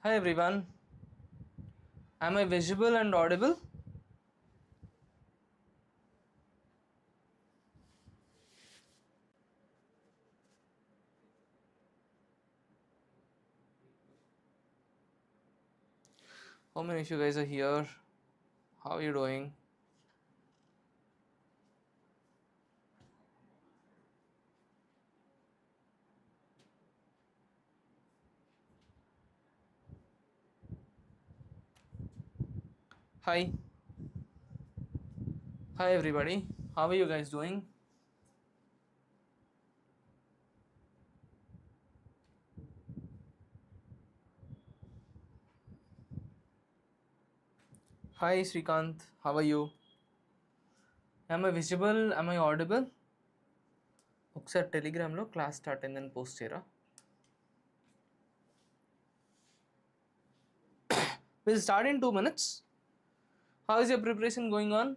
Hi everyone, am I visible and audible? How many of you guys are here? How are you doing? Hi, hi everybody, how are you guys doing? Hi Srikanth, how are you? Am I visible? Am I audible? ఒకసారి టెలిగ్రామ్లో class start అయిందని post చేయరా? We'll start in 2 minutes. How is your preparation going on?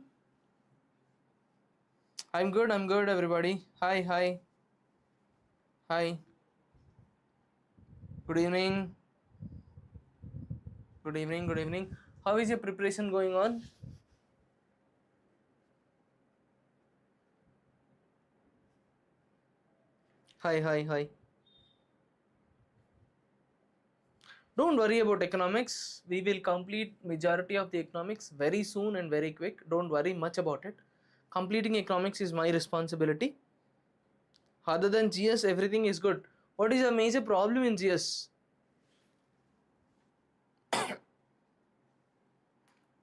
I'm good everybody. Hi. Hi. Good evening. Good evening. How is your preparation going on? Hi. Don't worry about economics. We will complete majority of the economics very soon and very quick. Don't worry much about it. Completing economics is my responsibility. Other than GS, everything is good. What is a major problem in GS?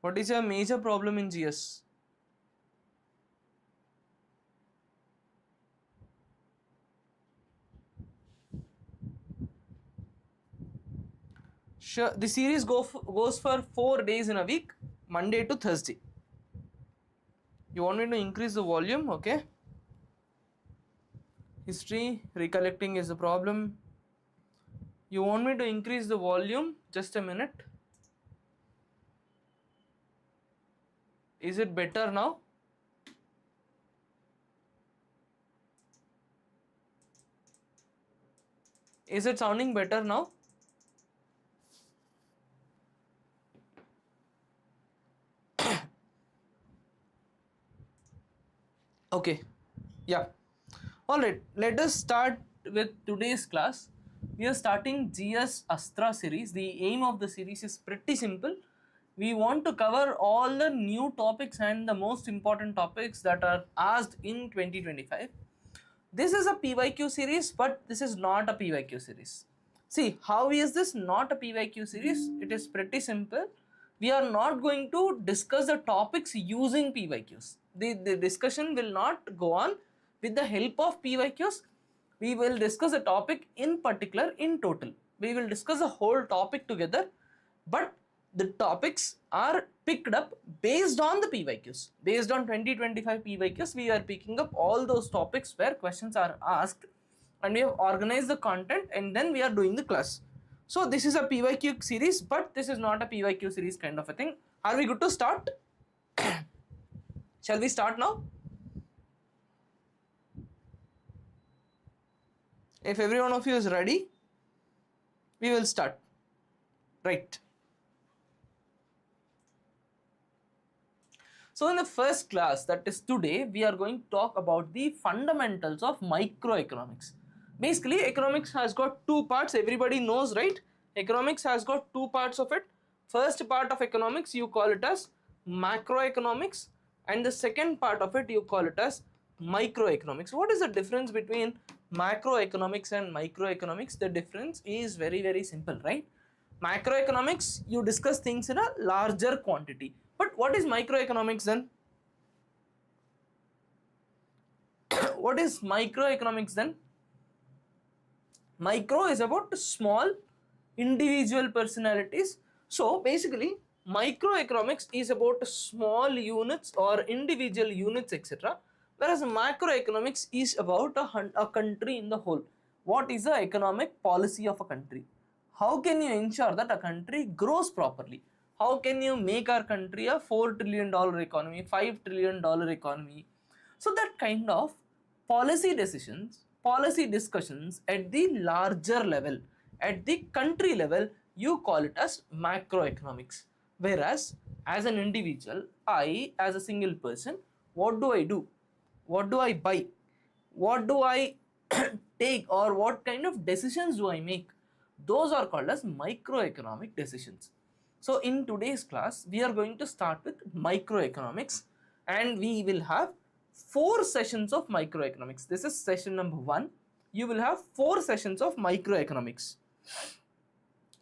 What is a major problem in GS? Sure, the series goes for 4 days in a week, Monday to Thursday. You want me to increase the volume? Okay. History, recollecting is the problem. You want me to increase the volume? Just a minute. Is it better now? Is it sounding better now? Okay. Yeah. Alright, let us start with today's class. We are starting GS ASTRA series. The aim of the series is pretty simple. We want to cover all the new topics and the most important topics that are asked in 2025. This is a PYQ series, but this is not a PYQ series. See, how is this not a PYQ series? It is pretty simple. We are not going to discuss the topics using PYQs. The discussion will not go on with the help of PYQs. We will discuss a topic in particular in total. We will discuss the whole topic together, but the topics are picked up based on the PYQs. Based on 2025 PYQs, we are picking up all those topics where questions are asked, and we have organized the content, and then we are doing the class. So this is a PYQ series, but this is not a PYQ series kind of a thing. Are we good to start? Shall we start now? If every one of you is ready, we will start. Right. So in the first class, that is today, we are going to talk about the fundamentals of microeconomics. Basically, economics has got two parts. Everybody knows, right? Economics has got two parts of it. First part of economics, you call it as macroeconomics, and the second part of it, you call it as microeconomics. What is the difference between macroeconomics and microeconomics? The difference is very simple, right? Macroeconomics, you discuss things in a larger quantity. But what is microeconomics then? What is microeconomics then? Micro is about small individual personalities. So basically, microeconomics is about small units or individual units, etc. Whereas macroeconomics is about a country in the whole. What is the economic policy of a country? How can you ensure that a country grows properly? How can you make our country a $4 trillion economy, $5 trillion economy? So that kind of policy decisions, policy discussions at the larger level, at the country level, you call it as macroeconomics. Whereas as an individual, I as a single person, what do I do? What do I buy? What do I take, or what kind of decisions do I make? Those are called as microeconomic decisions. So in today's class, we are going to start with microeconomics, and we will have 4 sessions of microeconomics. This is session number 1. You will have 4 sessions of microeconomics,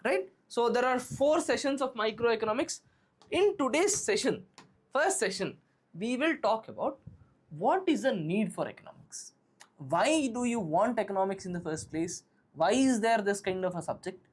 right? So there are 4 sessions of microeconomics. In today's session, first session, we will talk about what is the need for economics. Why do you want economics in the first place? Why is there this kind of a subject?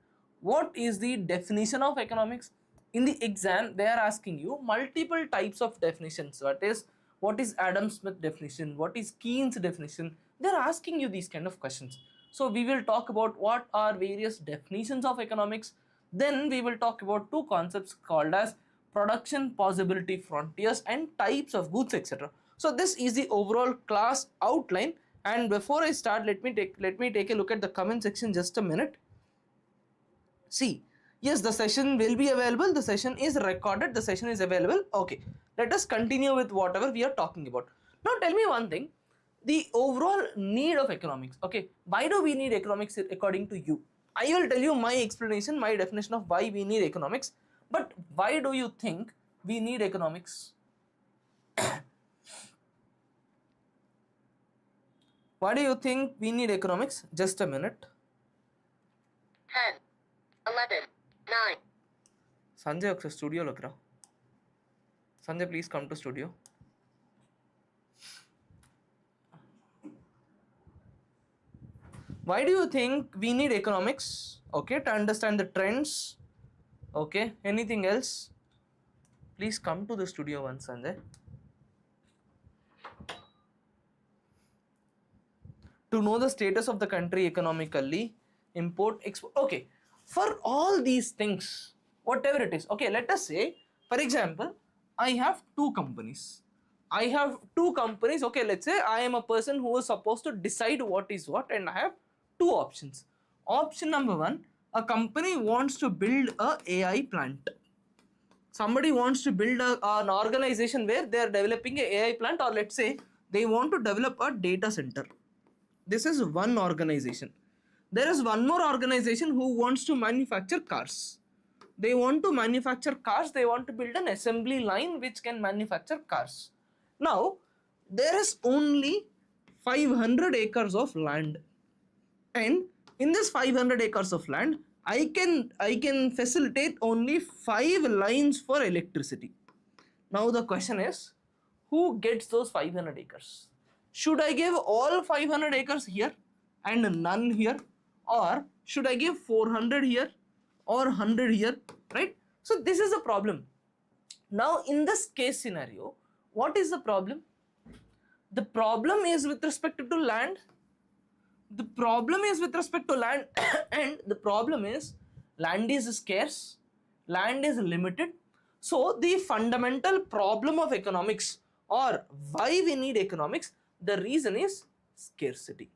What is the definition of economics? In the exam, they are asking you multiple types of definitions. That is, what is Adam Smith definition? What is Keynes definition? They are asking you these kind of questions. So we will talk about what are various definitions of economics. Then we will talk about 2 concepts called as production possibility frontiers and types of goods, etc. So this is the overall class outline. And before I start, let me take a look at the comment section just a minute. See, yes, the session will be available. The session is recorded. The session is available. Okay, let us continue with whatever we are talking about. Now tell me one thing, the overall need of economics. Okay, why do we need economics according to you? I will tell you my explanation, my definition of why we need economics. But why do you think we need economics? Why do you think we need economics? Just a minute. 10, 11, 9. Sanjay, okay, studio look rao. Sanjay, please come to studio. Why do you think we need economics? Okay, to understand the trends. Okay, anything else? Please come to the studio once, Sanjay. To know the status of the country economically, import, export. Okay, for all these things, whatever it is. Okay, let us say, for example, I have 2 companies. Okay, let's say I am a person who is supposed to decide what is what, and I have 2 options. Option number 1, a company wants to build a AI plant. Somebody wants to build an organization where they are developing a AI plant, or let's say they want to develop a data center. This is one organization. There is one more organization who wants to manufacture cars. They want to manufacture cars. They want to build an assembly line which can manufacture cars. Now, there is only 500 acres of land. And in this 500 acres of land, I can facilitate only 5 lines for electricity. Now the question is, who gets those 500 acres? Should I give all 500 acres here and none here, or should I give 400 here or 100 here, right? So this is a problem. Now in this case scenario, what is the problem? The problem is with respect to land. The problem is with respect to land and the problem is land is scarce, land is limited. So the fundamental problem of economics, or why we need economics, the reason is scarcity.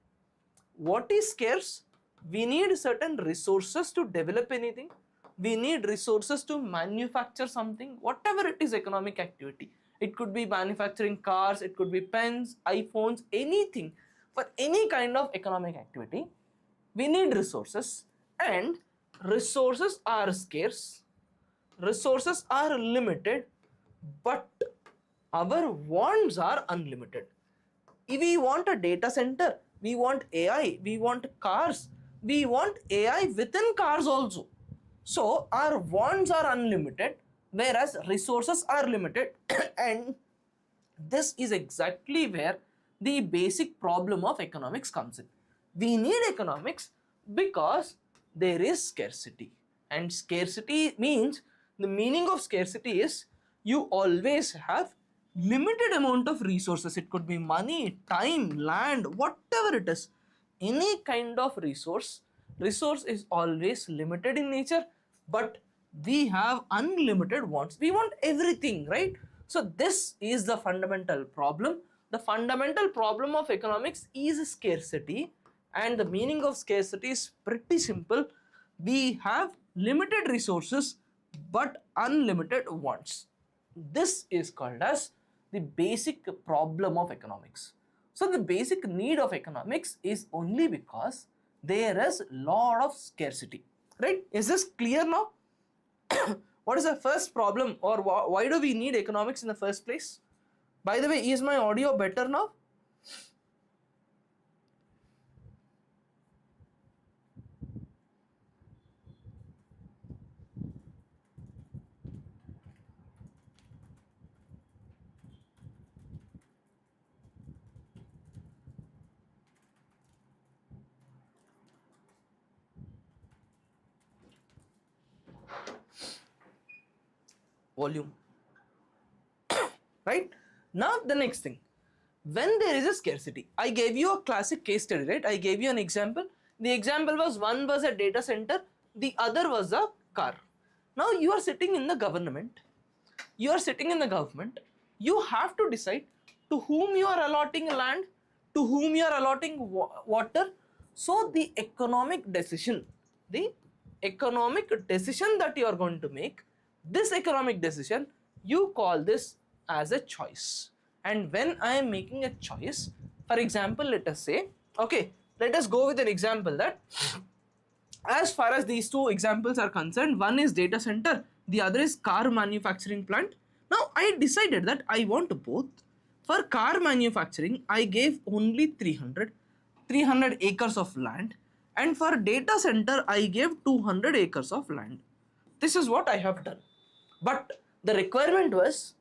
What is scarce? We need certain resources to develop anything. We need resources to manufacture something, whatever it is, economic activity. It could be manufacturing cars, it could be pens, iPhones, anything. For any kind of economic activity, we need resources, and resources are scarce, resources are limited, but our wants are unlimited. If we want a data center, we want AI, we want cars, we want AI within cars also. So our wants are unlimited, whereas resources are limited and this is exactly where the basic problem of economics comes in. We need economics because there is scarcity, and scarcity means, the meaning of scarcity is you always have limited amount of resources. It could be money, time, land, whatever it is, any kind of resource is always limited in nature, but we have unlimited wants. We want everything, right? So this is the fundamental problem. The fundamental problem of economics is scarcity, and the meaning of scarcity is pretty simple. We have limited resources but unlimited wants. This is called as the basic problem of economics. So the basic need of economics is only because there is lot of scarcity, right? Is this clear now? What is the first problem, or why do we need economics in the first place? By the way, is my audio better now? Volume. Right? Now the next thing, when there is a scarcity, I gave you a classic case study, right? I gave you an example. The example was, one was a data center, the other was a car. Now you are sitting in the government, you have to decide to whom you are allotting land, to whom you are allotting water. So the economic decision that you are going to make, this economic decision, you call this as a choice. And when I am making a choice, for example, let us say, okay, let us go with an example that, as far as these two examples are concerned, one is data center, the other is car manufacturing plant. Now I decided that I want both. For car manufacturing, I gave only 300 acres of land, and for data center, I gave 200 acres of land. This is what I have done. But the requirement was,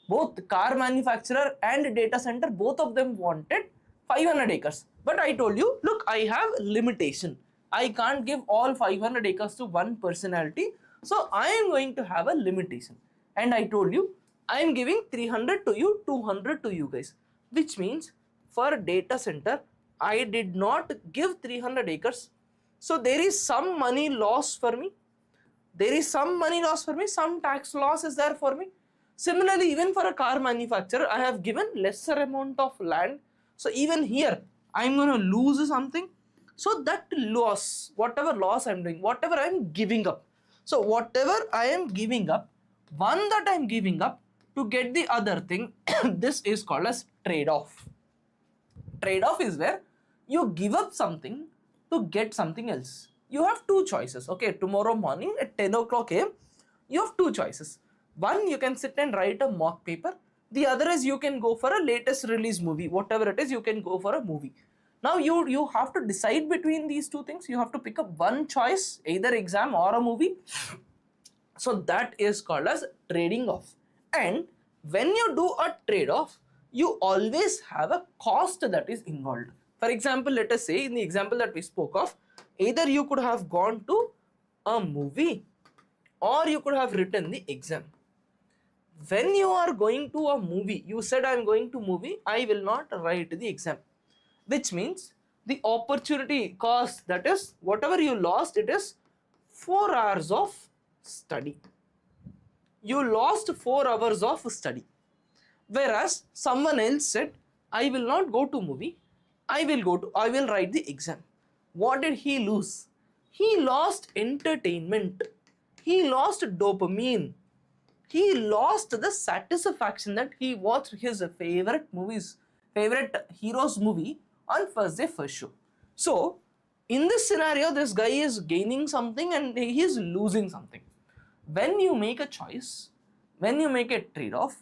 both car manufacturer and data center, both of them wanted 500 acres. But I told you, look, I have limitation. I can't give all 500 acres to one personality. So I am going to have a limitation. And I told you, I am giving 300 to you, 200 to you guys. Which means for data center, I did not give 300 acres. So there is some money loss for me. Some tax loss is there for me. Similarly, even for a car manufacturer, I have given lesser amount of land. So even here, I'm going to lose something. So that loss, whatever loss I'm doing, whatever I'm giving up. So whatever I am giving up, one that I'm giving up to get the other thing, this is called as trade-off. Trade-off is where you give up something to get something else. You have two choices. Okay, tomorrow morning at 10 o'clock a.m., you have two choices. One, you can sit and write a mock paper. The other is you can go for a latest release movie. Whatever it is, you can go for a movie. Now you have to decide between these two things. You have to pick up one choice, either exam or a movie. So that is called as trading off. And when you do a trade-off, you always have a cost that is involved. For example, let us say in the example that we spoke of, either you could have gone to a movie or you could have written the exam. When you are going to a movie, you said I am going to movie, I will not write the exam. Which means the opportunity cost, that is whatever you lost, it is 4 hours of study. You lost 4 hours of study. Whereas someone else said, I will not go to movie, I will write the exam. What did he lose? He lost entertainment. He lost dopamine. He lost the satisfaction that he watched his favorite hero's movie on first day, first show. So, in this scenario, this guy is gaining something and he is losing something. When you make a choice, when you make a trade-off,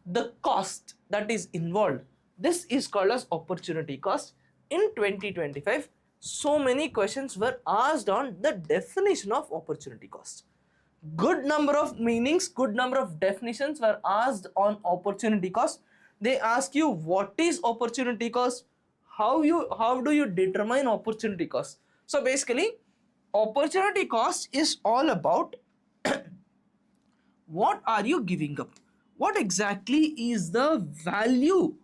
the cost that is involved, this is called as opportunity cost. In 2025, so many questions were asked on the definition of opportunity cost. Good number of meanings, good number of definitions were asked on opportunity cost. They ask you what is opportunity cost, how do you determine opportunity cost. So basically, opportunity cost is all about what are you giving up, what exactly is the value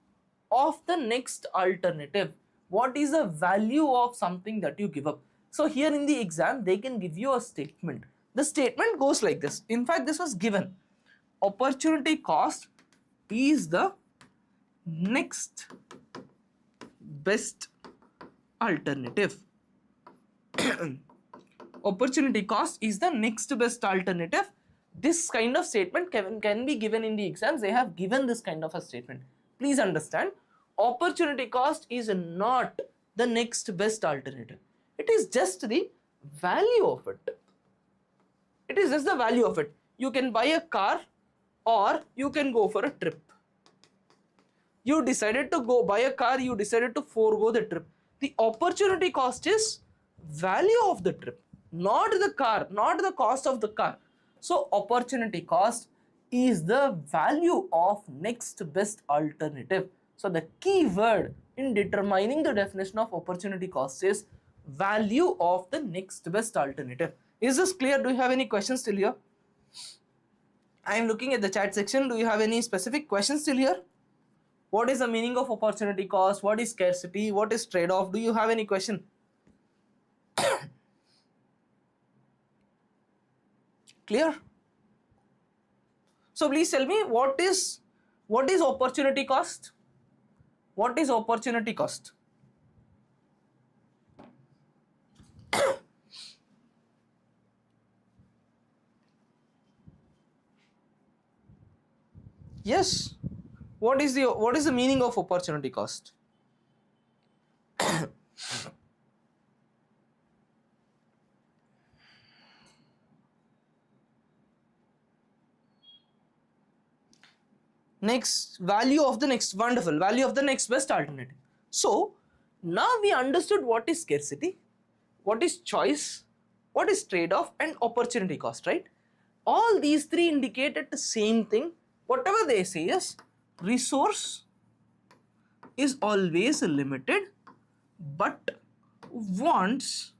of the next alternative, what is the value of something that you give up. So here in the exam, they can give you a statement. The statement goes like this. In fact, this was given. Opportunity cost is the next best alternative. opportunity cost is the next best alternative. This kind of statement can be given in the exams. They have given this kind of a statement. Please understand, opportunity cost is not the next best alternative. It is just the value of it. It is just the value of it. You can buy a car or you can go for a trip. You decided to go buy a car, you decided to forego the trip. The opportunity cost is value of the trip, not the car, not the cost of the car. So opportunity cost is the value of next best alternative. So the key word in determining the definition of opportunity cost is value of the next best alternative. Is this clear? Do you have any questions till here? I am looking at the chat section. Do you have any specific questions till here? What is the meaning of opportunity cost? What is scarcity? What is trade-off? Do you have any question? Clear? So please tell me, what is opportunity cost? What is opportunity cost? Yes. What is the meaning of opportunity cost? Next, value of the next, wonderful, value of the next best alternative. So now we understood what is scarcity, what is choice, what is trade-off, and opportunity cost, right? All these three indicated the same thing. Whatever they say is, resource is always limited, but wants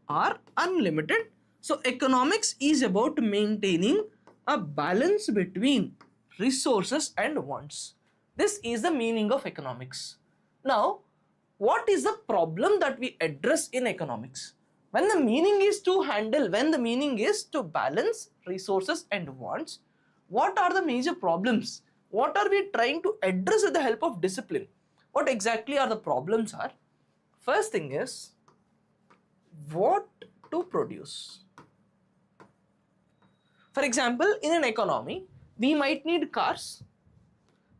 are unlimited. So economics is about maintaining a balance between resources and wants. This is the meaning of economics. Now, what is the problem that we address in economics? When the meaning is to handle, when the meaning is to balance resources and wants, what are the major problems? What are we trying to address with the help of discipline? What exactly are the problems are? First thing is, what to produce. For example, in an economy, we might need cars,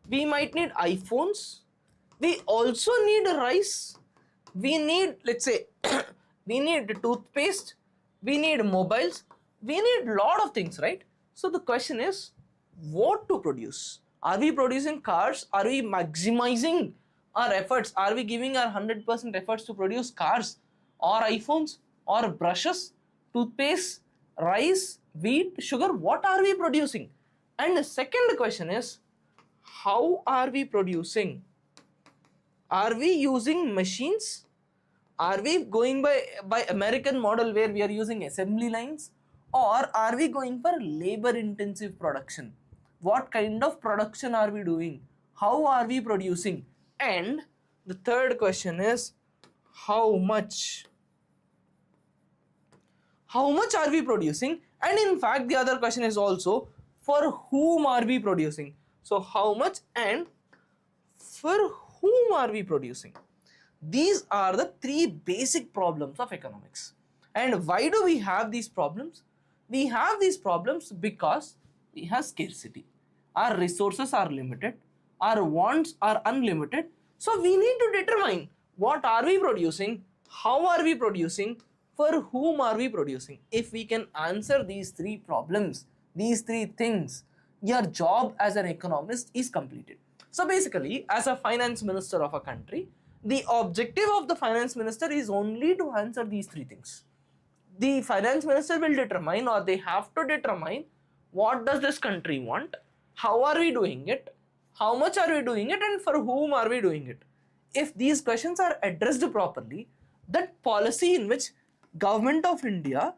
we might need iPhones, we also need rice, we need, let's say, we need toothpaste, we need mobiles, we need lot of things, right? So the question is, what to produce? Are we producing cars? Are we maximizing our efforts? Are we giving our 100% efforts to produce cars or iPhones or brushes, toothpaste, rice, wheat, sugar? What are we producing? And the second question is, how are we producing? Are we using machines? Are we going by American model where we are using assembly lines? Or are we going for labor intensive production? What kind of production are we doing? How are we producing? And the third question is, how much? How much are we producing? And in fact, the other question is also, for whom are we producing? So how much and for whom are we producing? These are the three basic problems of economics. And why do we have these problems? We have these problems because we have scarcity. Our resources are limited, our wants are unlimited. So we need to determine, what are we producing, how are we producing, for whom are we producing. If we can answer these three problems, these three things, your job as an economist is completed. So basically, as a finance minister of a country, the objective of the finance minister is only to answer these three things. The finance minister will determine, or they have to determine, what does this country want, how are we doing it, how much are we doing it, and for whom are we doing it. If these questions are addressed properly, that policy in which government of India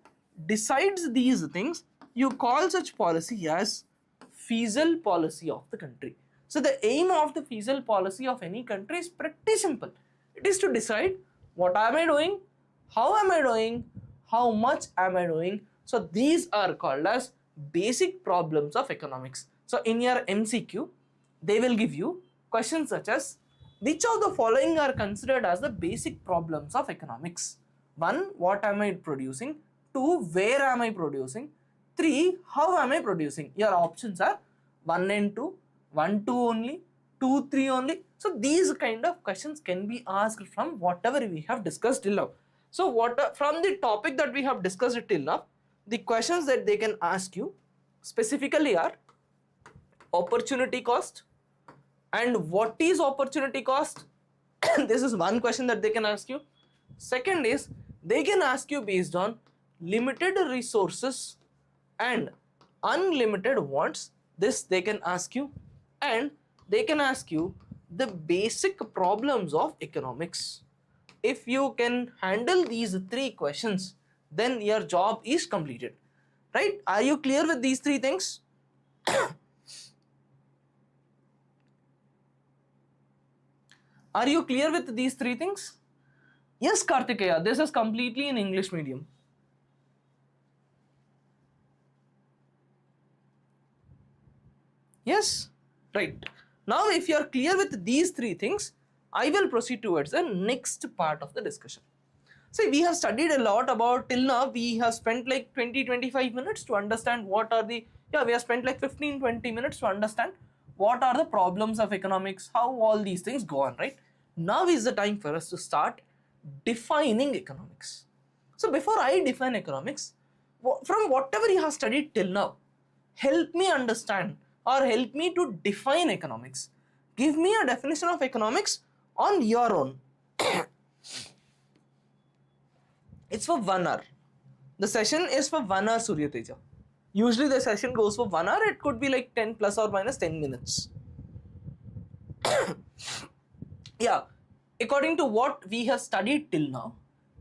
decides these things, you call such policy as fiscal policy of the country. So the aim of the fiscal policy of any country is pretty simple. It is to decide, what am I doing, how am I doing, how much am I doing. So these are called as basic problems of economics. So in your MCQ, they will give you questions such as, which of the following are considered as the basic problems of economics? 1. What am I producing? 2, where am I producing? 3, how am I producing? Your options are 1 and 2, 1, 2 only, 2, 3 only. So these kind of questions can be asked from whatever we have discussed till now. So from the topic that we have discussed till now, the questions that they can ask you specifically are opportunity cost. And what is opportunity cost? This is one question that they can ask you. Second is, they can ask you based on limited resources and unlimited wants. This they can ask you. And they can ask you the basic problems of economics. If you can handle these 3 questions, then your job is completed. Right? Are you clear with these 3 things? Are you clear with these 3 things? Yes, Kartikeya, this is completely in English medium. Yes, right. Now, if you are clear with these 3 things, I will proceed towards the next part of the discussion. See, we have studied a lot about, till now, we have spent like 20-25 minutes to understand what are the, we have spent like 15-20 minutes to understand what are the problems of economics, how all these things go on, right? Now is the time for us to start defining economics. So before I define economics, from whatever you have studied till now, help me understand or help me to define economics. Give me a definition of economics on your own. It's for 1 hour. The session is for 1 hour, Surya Teja. Usually the session goes for 1 hour. It could be like 10 plus or minus 10 minutes. Yeah, according to what we have studied till now,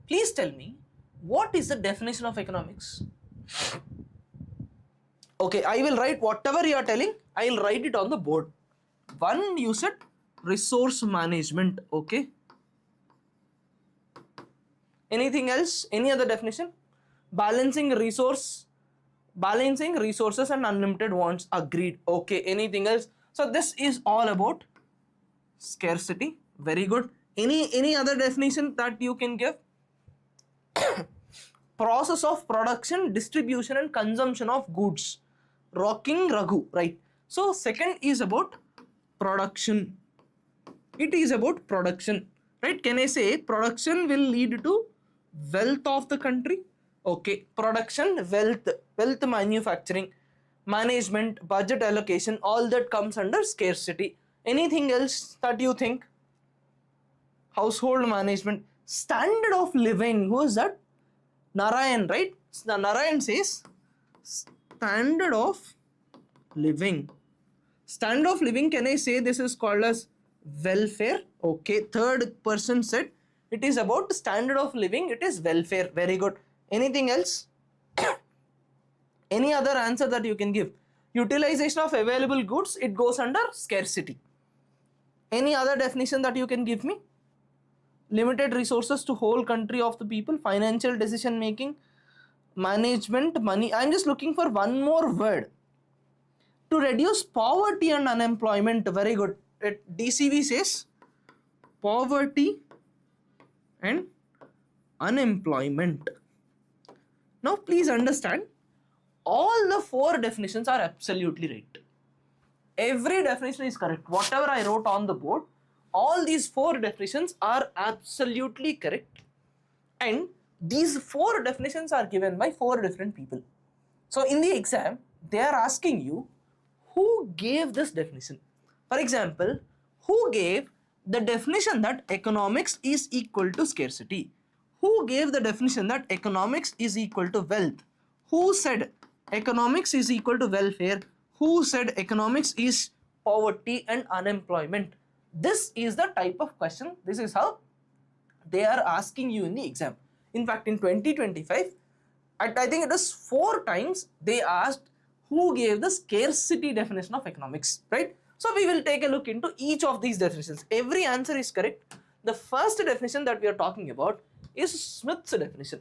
please tell me, what is the definition of economics? Okay, I will write whatever you are telling, I will write it on the board. 1, you said resource management, okay. Anything else? Any other definition? Balancing resources and unlimited wants, agreed. Okay, anything else? So this is all about scarcity. Very good. Any other definition that you can give? Process of production, distribution and consumption of goods. Rocking Raghu, right? So second is about production. It is about production, right? Can I say production will lead to wealth of the country? Okay, production, wealth manufacturing, management, budget allocation, all that comes under scarcity. Anything else that you think? Household management, standard of living. Who is that? Narayan, right? Narayan says standard of living. Standard of living, can I say this is called as welfare? Okay, third person said it is about standard of living, it is welfare. Very good. Anything else? Any other answer that you can give? Utilization of available goods, it goes under scarcity. Any other definition that you can give me? Limited resources to whole country of the people, financial decision making, management, money. I am just looking for one more word. To reduce poverty and unemployment. Very good. DCV says poverty and unemployment. Now please understand, all the 4 definitions are absolutely right. Every definition is correct. Whatever I wrote on the board, all these 4 definitions are absolutely correct. And these 4 definitions are given by 4 different people. So in the exam, they are asking you, who gave this definition? For example, who gave the definition that economics is equal to scarcity? Who gave the definition that economics is equal to wealth? Who said economics is equal to welfare? Who said economics is poverty and unemployment? This is the type of question. This is how they are asking you in the exam. In fact, in 2025, I think it was 4 times they asked who gave the scarcity definition of economics, right? So we will take a look into each of these definitions. Every answer is correct. The first definition that we are talking about is Smith's definition.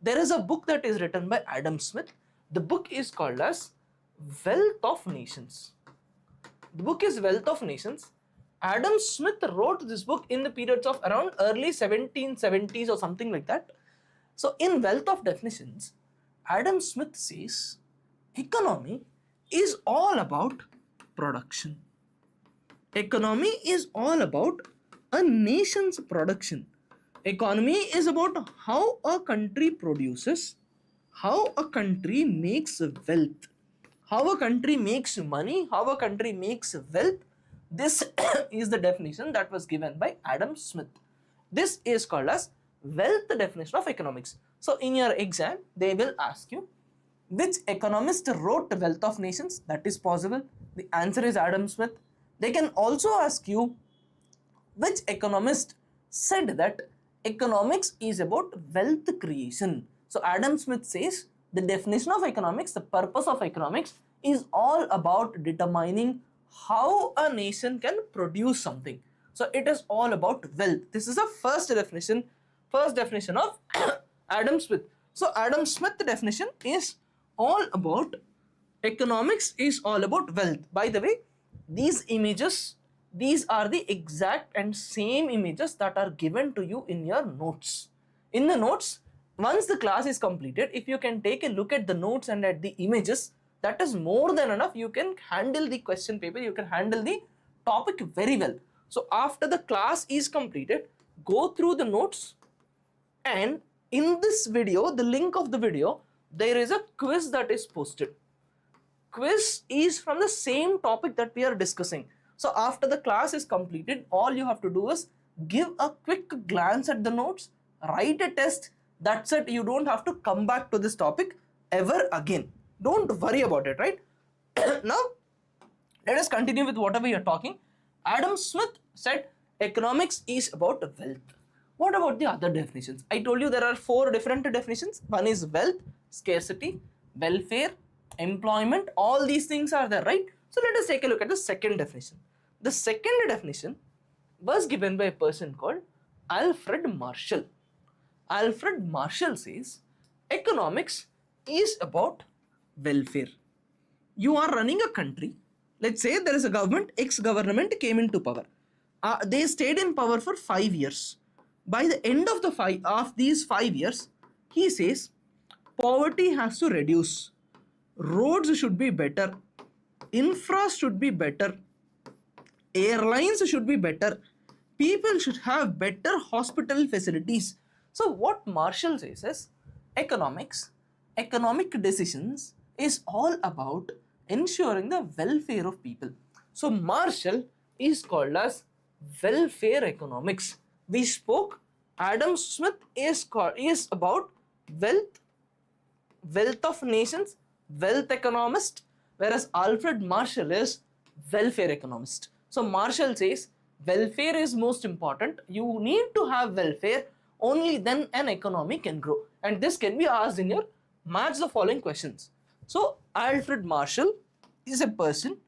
There is a book that is written by Adam Smith. The book is called as Wealth of Nations. The book is Wealth of Nations. Adam Smith wrote this book in the periods of around early 1770s or something like that. So in wealth of definitions, Adam Smith says economy is all about production. Economy is all about a nation's production. Economy is about how a country produces, how a country makes wealth, how a country makes money, how a country makes wealth. This is the definition that was given by Adam Smith. This is called as wealth definition of economics. So in your exam, they will ask you, which economist wrote Wealth of Nations? That is possible. The answer is Adam Smith. They can also ask you, which economist said that economics is about wealth creation? So Adam Smith says the definition of economics, the purpose of economics is all about determining how a nation can produce something. So it is all about wealth. This is the first definition of Adam Smith. So Adam Smith definition is all about economics is all about wealth. By the way, these images, these are the exact and same images that are given to you in your notes. In the notes, once the class is completed, if you can take a look at the notes and at the images, that is more than enough. You can handle the question paper, you can handle the topic very well. So after the class is completed, go through the notes, and in this video, the link of the video, there is a quiz that is posted. Quiz is from the same topic that we are discussing. So after the class is completed, all you have to do is give a quick glance at the notes, write a test. That's it. You don't have to come back to this topic ever again. Don't worry about it, right? Now, let us continue with whatever you're talking. Adam Smith said economics is about wealth. What about the other definitions? I told you there are 4 different definitions. One is wealth, scarcity, welfare, employment. All these things are there, right? So let us take a look at the second definition. The second definition was given by a person called Alfred Marshall. Alfred Marshall says economics is about welfare. You are running a country. Let's say there is a government, ex-government came into power. They stayed in power for 5 years. By the end of these 5 years, he says poverty has to reduce. Roads should be better. Infra should be better. Airlines should be better. People should have better hospital facilities. So what Marshall says is economic decisions is all about ensuring the welfare of people. So Marshall is called as welfare economics. We spoke, Adam Smith is about wealth of nations, wealth economist, whereas Alfred Marshall is welfare economist. So Marshall says welfare is most important. You need to have welfare, only then an economy can grow. And this can be asked in your match the following questions. So Alfred Marshall is a person,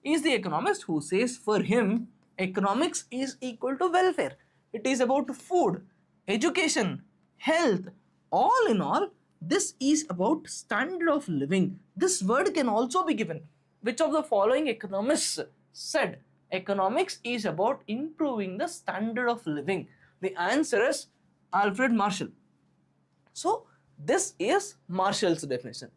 is the economist who says for him economics is equal to welfare. It is about food, education, health. All in all, this is about standard of living. This word can also be given. Which of the following economists said economics is about improving the standard of living? The answer is Alfred Marshall. So this is Marshall's definition.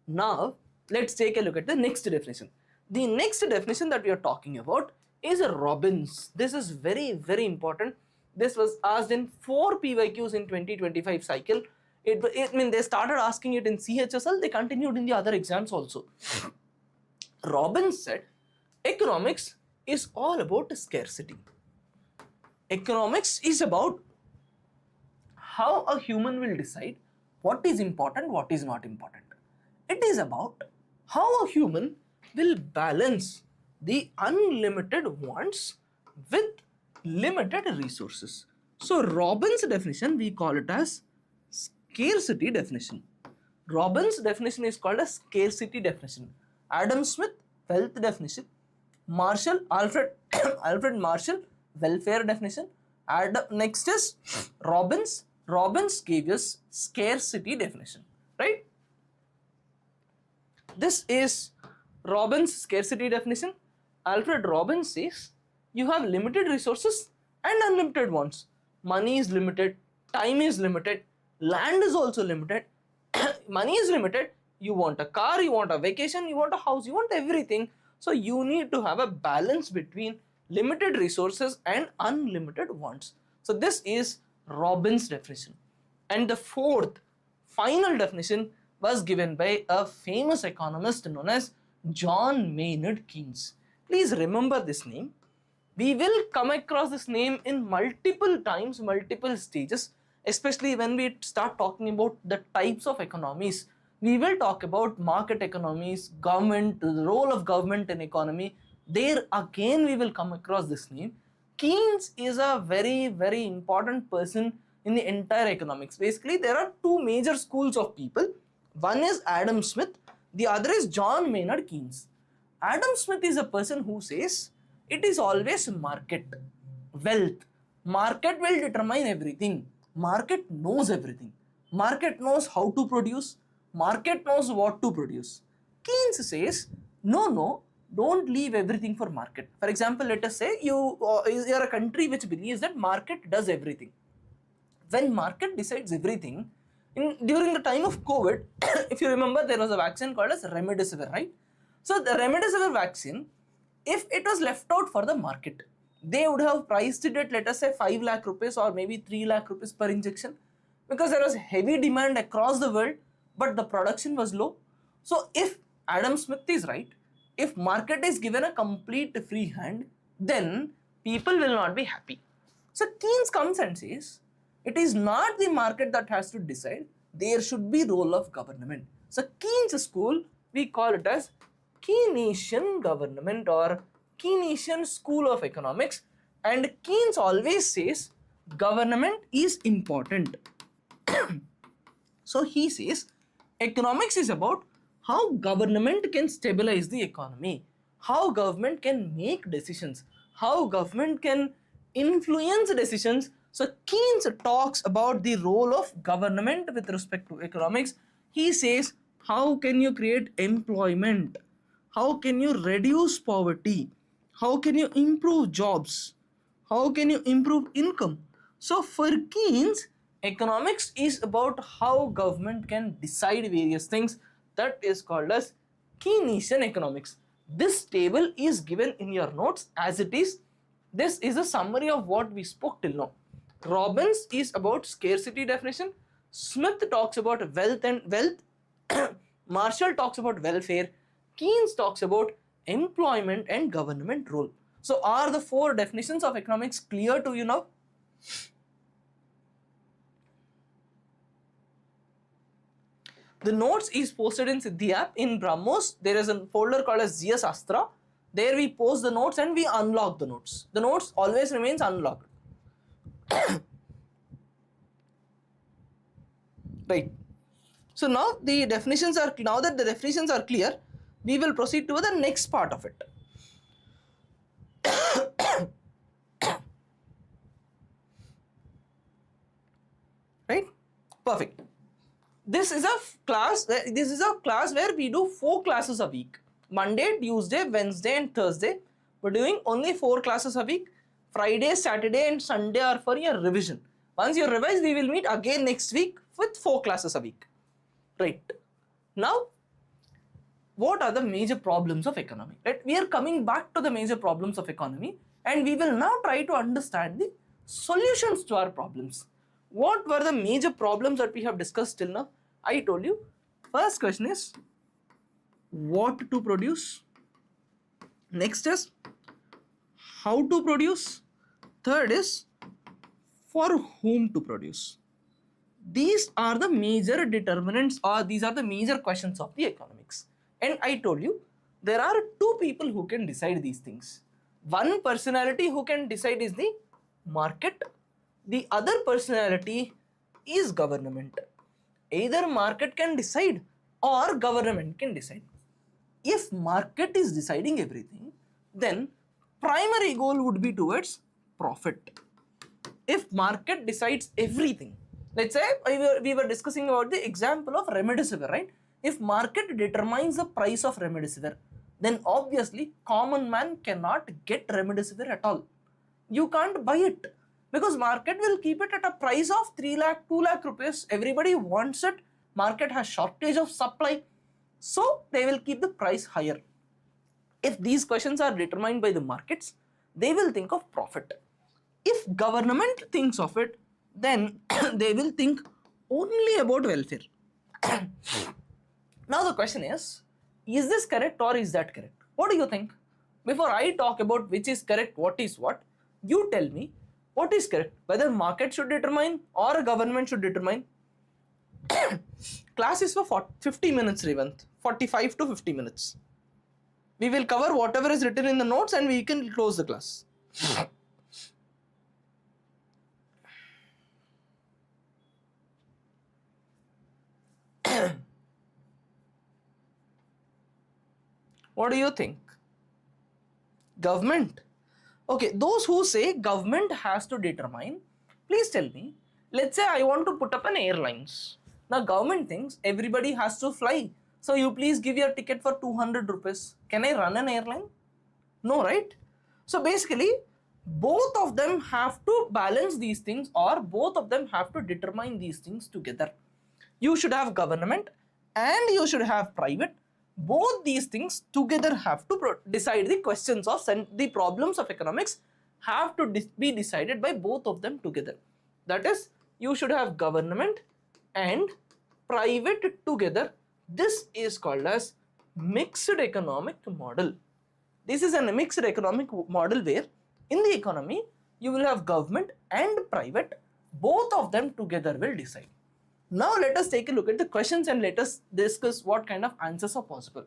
Now let's take a look at the next definition. The next definition that we are talking about is Robbins. This is very, very important. This was asked in 4 PYQs in 2025 cycle. They started asking it in CHSL, they continued in the other exams also. Robbins said economics is all about scarcity. Economics is about how a human will decide what is important, what is not important. It is about how a human will balance the unlimited wants with limited resources. So Robbins' definition, we call it as scarcity definition. Robbins' definition is called a scarcity definition. Adam Smith, wealth definition. Alfred Marshall, welfare definition. Next is Robbins. Robbins gave us scarcity definition, right? This is Robbins' scarcity definition. Alfred Robbins says you have limited resources and unlimited wants. Money is limited, time is limited, land is also limited, money is limited, you want a car, you want a vacation, you want a house, you want everything. So you need to have a balance between limited resources and unlimited wants. So this is Robbins' definition. And the fourth, final definition was given by a famous economist known as John Maynard Keynes. Please remember this name. We will come across this name in multiple times, multiple stages, especially when we start talking about the types of economies. We will talk about market economies, government, the role of government in economy. There again we will come across this name. Keynes is a very, very important person in the entire economics. Basically, there are two major schools of people. One is Adam Smith, the other is John Maynard Keynes. Adam Smith is a person who says it is always market, wealth. Market will determine everything. Market knows everything. Market knows how to produce. Market knows what to produce. Keynes says, no, don't leave everything for market. For example, let us say you are a country which believes that market does everything. When market decides everything, during the time of COVID, if you remember, there was a vaccine called as remdesivir, right? So the remdesivir vaccine, if it was left out for the market, they would have priced it at, let us say, 5 lakh rupees or maybe 3 lakh rupees per injection, because there was heavy demand across the world, but the production was low. So if Adam Smith is right, if market is given a complete free hand, then people will not be happy. So Keynes comes and says, it is not the market that has to decide, there should be role of government. So Keynes school, we call it as Keynesian government or Keynesian school of economics, and Keynes always says government is important. So he says economics is about how government can stabilize the economy, how government can make decisions, how government can influence decisions. So Keynes talks about the role of government with respect to economics. He says, how can you create employment? How can you reduce poverty? How can you improve jobs? How can you improve income? So for Keynes, economics is about how government can decide various things. That is called as Keynesian economics. This table is given in your notes as it is. This is a summary of what we spoke till now. Robbins is about scarcity definition. Smith talks about wealth and wealth. Marshall talks about welfare. Keynes talks about employment and government role. So are the four definitions of economics clear to you now? The notes is posted in Siddhi app. In BrahMos, there is a folder called as GS ASTRA. There we post the notes and we unlock the notes. The notes always remains unlocked. Right. So now the definitions are, now that the definitions are clear, we will proceed to the next part of it. Right? Perfect. This is a class where we do 4 classes a week. Monday, Tuesday, Wednesday and Thursday. We're doing only 4 classes a week. Friday, Saturday and Sunday are for your revision. Once you revise, we will meet again next week with 4 classes a week. Right. Now, what are the major problems of economy? Right? We are coming back to the major problems of economy and we will now try to understand the solutions to our problems. What were the major problems that we have discussed till now? I told you, first question is what to produce. Next is how to produce. Third is for whom to produce. These are the major determinants, or these are the major questions of the economics. And I told you, there are 2 people who can decide these things. One personality who can decide is the market. The other personality is government. Either market can decide or government can decide. If market is deciding everything, then primary goal would be towards profit. If market decides everything, let's say we were discussing about the example of remdesivir, right? If market determines the price of remdesivir, then obviously common man cannot get remdesivir at all. You can't buy it. because market will keep it at a price of 3 lakh, 2 lakh rupees. Everybody wants it. Market has shortage of supply. So they will keep the price higher. If these questions are determined by the markets, they will think of profit. If government thinks of it, then they will think only about welfare. Now the question is this correct or is that correct? What do you think? Before I talk about which is correct, what is what, you tell me what is correct, whether market should determine or government should determine. Class is for 50 minutes, Revant. 45 to 50 minutes. We will cover whatever is written in the notes and we can close the class. What do you think? Government? Okay, those who say government has to determine, please tell me, let's say I want to put up an airlines. Now government thinks everybody has to fly. So you please give your ticket for 200 rupees. Can I run an airline? No, right? So basically, both of them have to balance these things, or both of them have to determine these things together. You should have government and you should have private. Both these things together have to decide the questions of the problems of economics have to be decided by both of them together. That is, you should have government and private together. This is called as mixed economic model. This is a mixed economic model where in the economy you will have government and private, both of them together will decide. Now let us take a look at the questions and let us discuss what kind of answers are possible.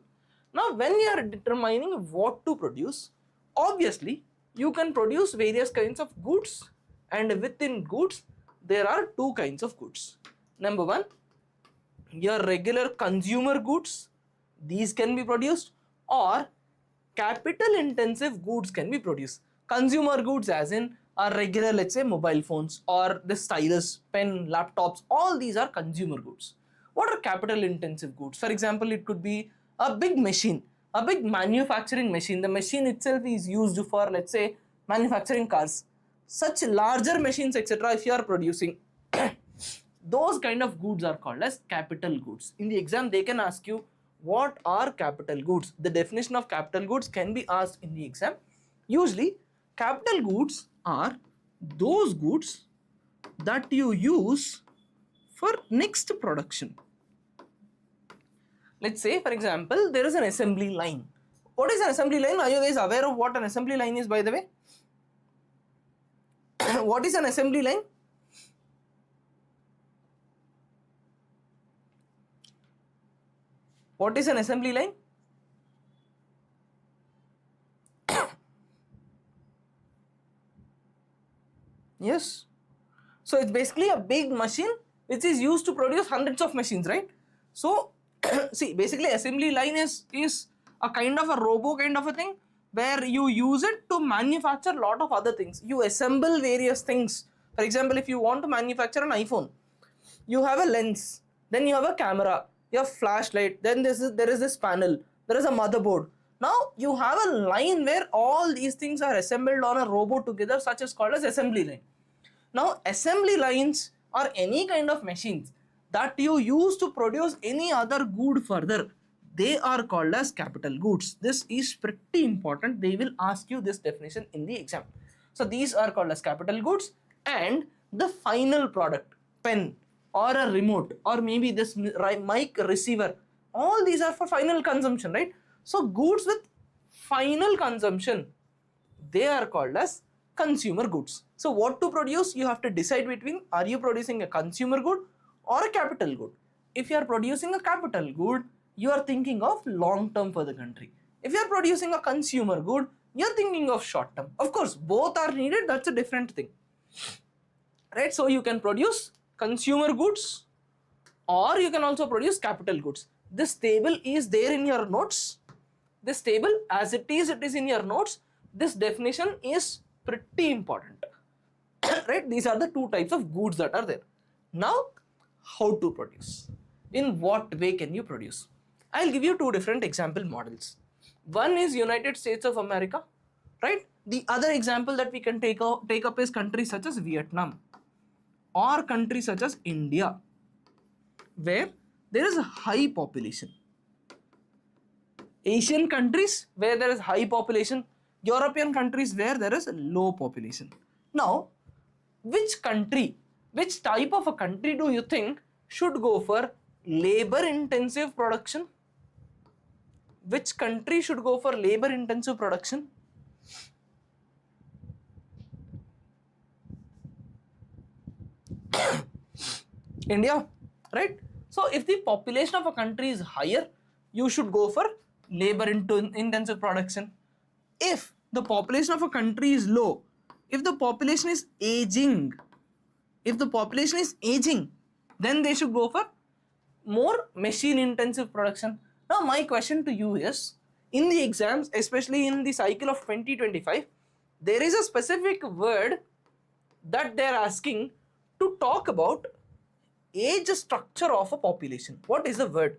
Now when you are determining what to produce, obviously you can produce various kinds of goods, and within goods there are two kinds of goods. Number one, your regular consumer goods, these can be produced, or capital intensive goods can be produced. Consumer goods as in are regular, let's say mobile phones or the stylus, pen, laptops, all these are consumer goods. What are capital intensive goods? For example, it could be a big machine, a big manufacturing machine. The machine itself is used for, let's say, manufacturing cars. Such larger machines, etc., if you are producing, those kind of goods are called as capital goods. In the exam, they can ask you, what are capital goods? The definition of capital goods can be asked in the exam. Usually, capital goods are those goods that you use for next production. Let's say, for example, there is an assembly line. What is an assembly line? Are you guys aware of what an assembly line is, by the way? What is an assembly line? What is an assembly line? Yes. So it's basically a big machine which is used to produce hundreds of machines, right? So see, basically assembly line is a kind of a robo kind of a thing where you use it to manufacture a lot of other things. You assemble various things. For example, if you want to manufacture an iPhone, you have a lens, then you have a camera, you have flashlight, then there is this panel, there is a motherboard. Now you have a line where all these things are assembled on a robot together, such as called as assembly line. Now assembly lines are any kind of machines that you use to produce any other good further. They are called as capital goods. This is pretty important. They will ask you this definition in the exam. So these are called as capital goods, and the final product, pen or a remote or maybe this mic receiver, all these are for final consumption, right? So goods with final consumption, they are called as consumer goods. So what to produce, you have to decide between, are you producing a consumer good or a capital good? If you are producing a capital good, you are thinking of long term for the country. If you are producing a consumer good, you are thinking of short term. Of course, both are needed, that's a different thing, right? So you can produce consumer goods or you can also produce capital goods. This table is there in your notes. This table as it is in your notes. This definition is pretty important, right? These are the two types of goods that are there. Now, how to produce? In what way can you produce? I'll give you two different example models. One is United States of America. right? The other example that we can take up is countries such as Vietnam or countries such as India, where there is a high population. Asian countries where there is high population, European countries where there is low population. Now, which type of a country do you think should go for labor intensive production? Which country should go for labor intensive production? India, right? So if the population of a country is higher, you should go for labor intensive production. If the population of a country is low, if the population is aging, then they should go for more machine intensive production. Now my question to you is, in the exams, especially in the cycle of 2025, there is a specific word that they are asking to talk about age structure of a population. What is the word?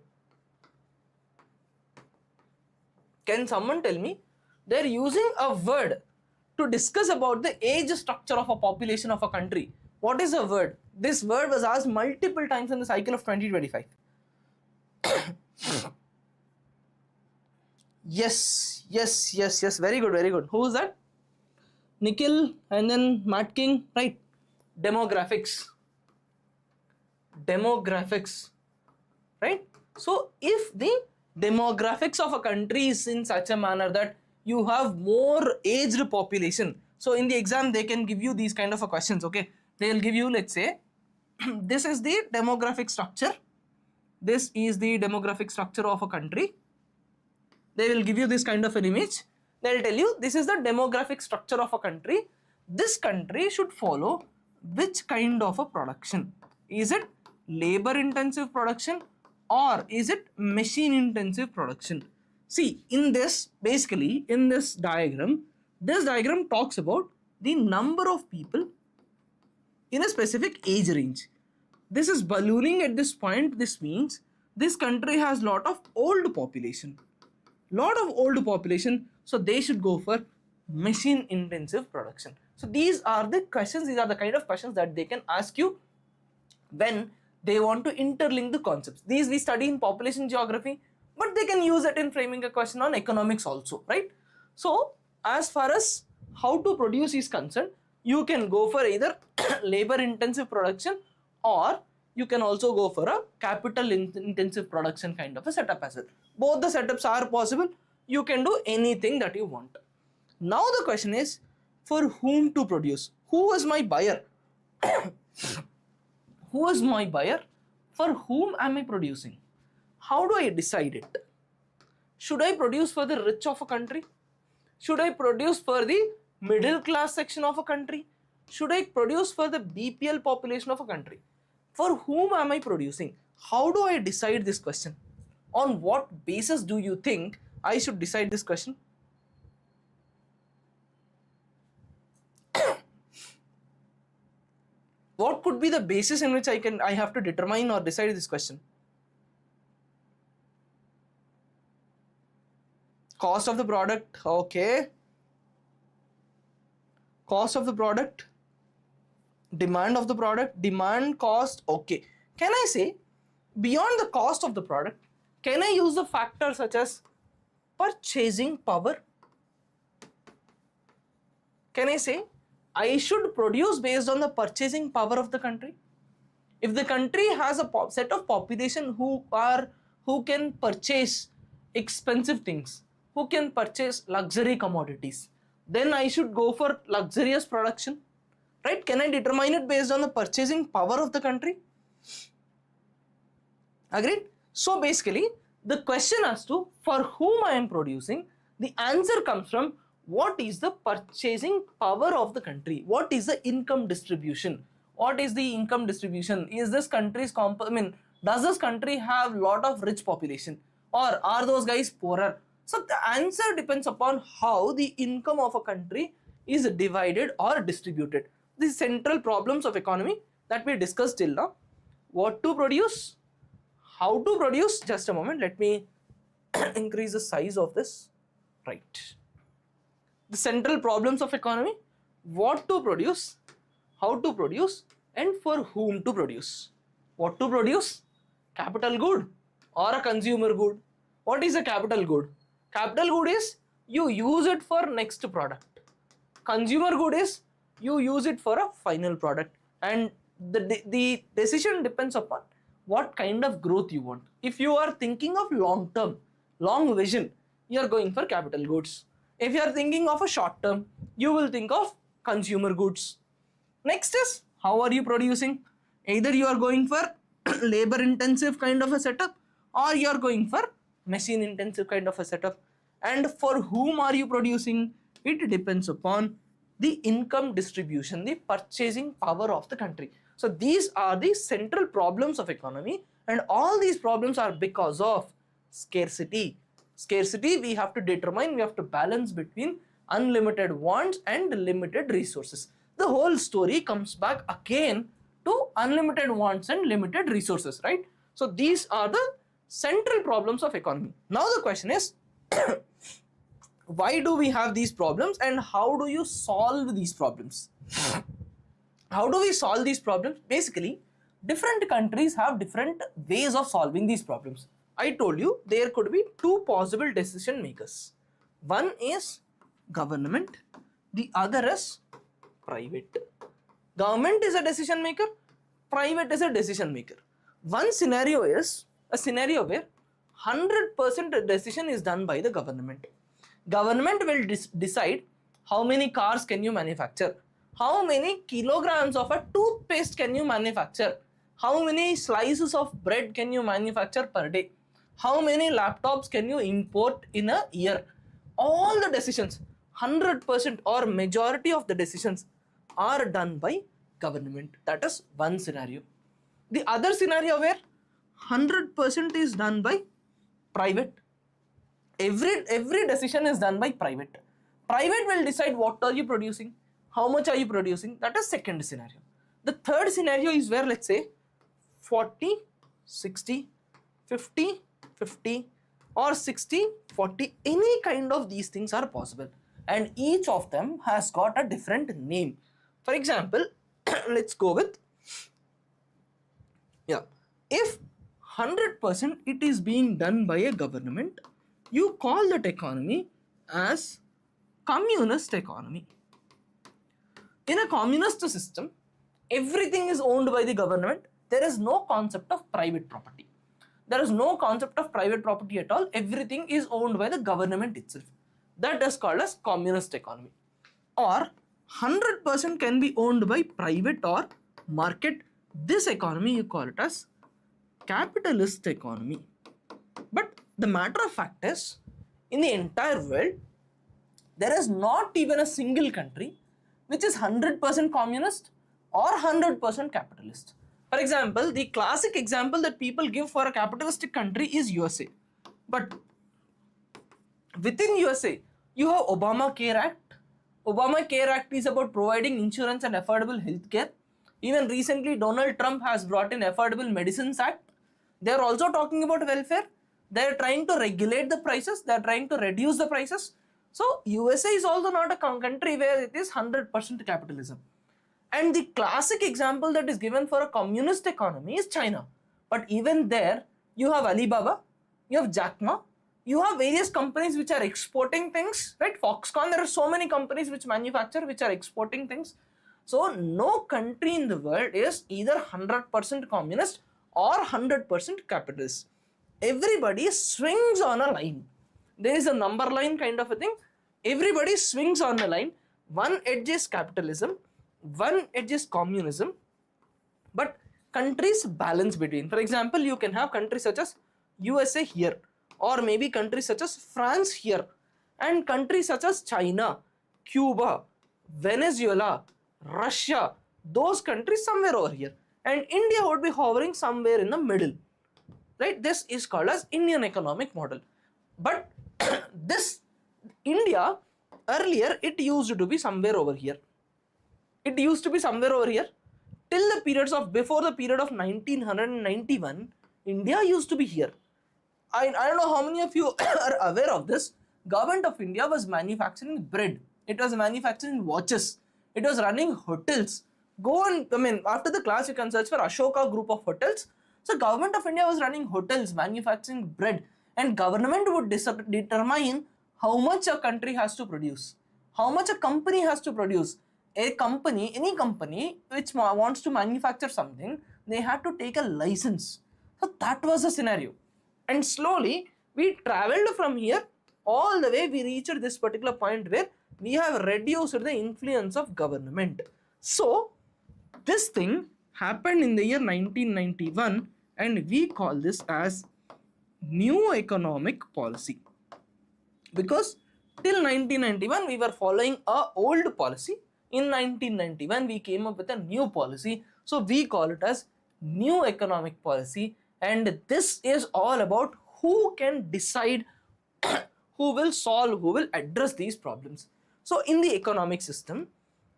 Can someone tell me? They're using a word to discuss about the age structure of a population of a country. What is the word? This word was asked multiple times in the cycle of 2025. Yes. Very good. Who is that? Nikhil and then Matt King, right? Demographics, right? So if the demographics of a country is in such a manner that you have more aged population, so in the exam they can give you these kind of a questions, okay? They will give you, let's say, this is the demographic structure. This is the demographic structure of a country. They will give you this kind of an image. They will tell you this is the demographic structure of a country. This country should follow which kind of a production? Is it labor intensive production or is it machine intensive production? See, in this, basically in this diagram talks about the number of people in a specific age range. This is ballooning at this point. This means this country has lot of old population, so they should go for machine intensive production. So these are the questions, these are the kind of questions that they can ask you when they want to interlink the concepts. These we study in population geography, but they can use it in framing a question on economics also, right? So as far as how to produce is concerned, you can go for either labor intensive production or you can also go for a capital intensive production kind of a setup as well. Both the setups are possible. You can do anything that you want. Now the question is, for whom to produce? Who is my buyer? Who is my buyer? For whom am I producing? How do I decide it? Should I produce for the rich of a country? Should I produce for the middle class section of a country? Should I produce for the BPL population of a country? For whom am I producing? How do I decide this question? On what basis do you think I should decide this question? What could be the basis in which I have to determine or decide this question? Cost of the product, okay. Cost of the product, demand of the product, demand, cost, okay. Can I say beyond the cost of the product, can I use a factor such as purchasing power? Can I say I should produce based on the purchasing power of the country? If the country has a set of population who can purchase expensive things, who can purchase luxury commodities, then I should go for luxurious production, right? Can I determine it based on the purchasing power of the country? Agreed? So basically, the question as to for whom I am producing, the answer comes from what is the purchasing power of the country? What is the income distribution? What is the income distribution? Is this country's does this country have lot of rich population or are those guys poorer? So the answer depends upon how the income of a country is divided or distributed. The central problems of economy that we discussed till now. What to produce? How to produce? Just a moment, let me increase the size of this. Right. the central problems of economy: what to produce, how to produce, and for whom to produce. What to produce? Capital good or a consumer good. What is a capital good? Capital good is you use it for next product. Consumer good is you use it for a final product, and the decision depends upon what kind of growth you want. If you are thinking of long term, long vision, you are going for capital goods. If you are thinking of a short term, you will think of consumer goods. Next is, how are you producing? Either you are going for labor intensive kind of a setup, or you are going for machine intensive kind of a setup. And for whom are you producing? It depends upon the income distribution, the purchasing power of the country. So these are the central problems of economy, and all these problems are because of scarcity. Scarcity, we have to determine, we have to balance between unlimited wants and limited resources. The whole story comes back again to unlimited wants and limited resources, right? So these are the central problems of economy. Now the question is, why do we have these problems and how do you solve these problems? How do we solve these problems? Basically, different countries have different ways of solving these problems. I told you there could be two possible decision makers. One is government, the other is private. Government is a decision maker, private is a decision maker. One scenario is a scenario where 100% decision is done by the government. Government will decide how many cars can you manufacture, how many kilograms of a toothpaste can you manufacture, how many slices of bread can you manufacture per day, how many laptops can you import in a year. All the decisions, 100% or majority of the decisions are done by government. That is one scenario. The other scenario where 100% is done by private. Every decision is done by private. Private will decide what are you producing, how much are you producing. That is second scenario. The third scenario is where, let's say, 40, 60, 50, 50 or 60, 40, any kind of these things are possible, and each of them has got a different name. For example, let's go with, if 100% it is being done by a government, you call that economy as communist economy. In a communist system, everything is owned by the government. There is no concept of private property. There is no concept of private property at all. Everything is owned by the government itself. That is called as communist economy. Or 100% can be owned by private or market. This economy, you call it as capitalist economy. But the matter of fact is, in the entire world, there is not even a single country which is 100% communist or 100% capitalist. For example, the classic example that people give for a capitalistic country is USA. But within USA, you have Obamacare Act. Obamacare Act is about providing insurance and affordable health care. Even recently, Donald Trump has brought in Affordable Medicines Act. They are also talking about welfare. They are trying to regulate the prices. They are trying to reduce the prices. So USA is also not a country where it is 100% capitalism. And the classic example that is given for a communist economy is China. But even there, you have Alibaba, you have Jack Ma, you have various companies which are exporting things, right? Foxconn, there are so many companies which manufacture, which are exporting things. So no country in the world is either 100% communist or 100% capitalist. Everybody swings on a line. There is a number line kind of a thing. Everybody swings on a line. One edge is capitalism, one edge is communism, but countries balance between. For example, you can have countries such as USA here, or maybe countries such as France here, and countries such as China, Cuba, Venezuela, Russia, those countries somewhere over here, and India would be hovering somewhere in the middle, right? This is called as Indian economic model. But this India, earlier it used to be somewhere over here. It used to be somewhere over here till the periods of, before the period of 1991, India used to be here. I don't know how many of you are aware of this. Government of India was manufacturing bread. It was manufacturing watches. It was running hotels. Go and, after the class you can search for Ashoka group of hotels. So government of India was running hotels, manufacturing bread, and government would determine how much a country has to produce, how much a company has to produce. A company, any company which wants to manufacture something, they have to take a license. So that was the scenario. And slowly we traveled from here all the way, we reached this particular point where we have reduced the influence of government. So this thing happened in the year 1991 and we call this as new economic policy, because till 1991 we were following a old policy. In 1991 we came up with a new policy, so we call it as new economic policy. And this is all about who can decide who will solve, who will address these problems. So in the economic system,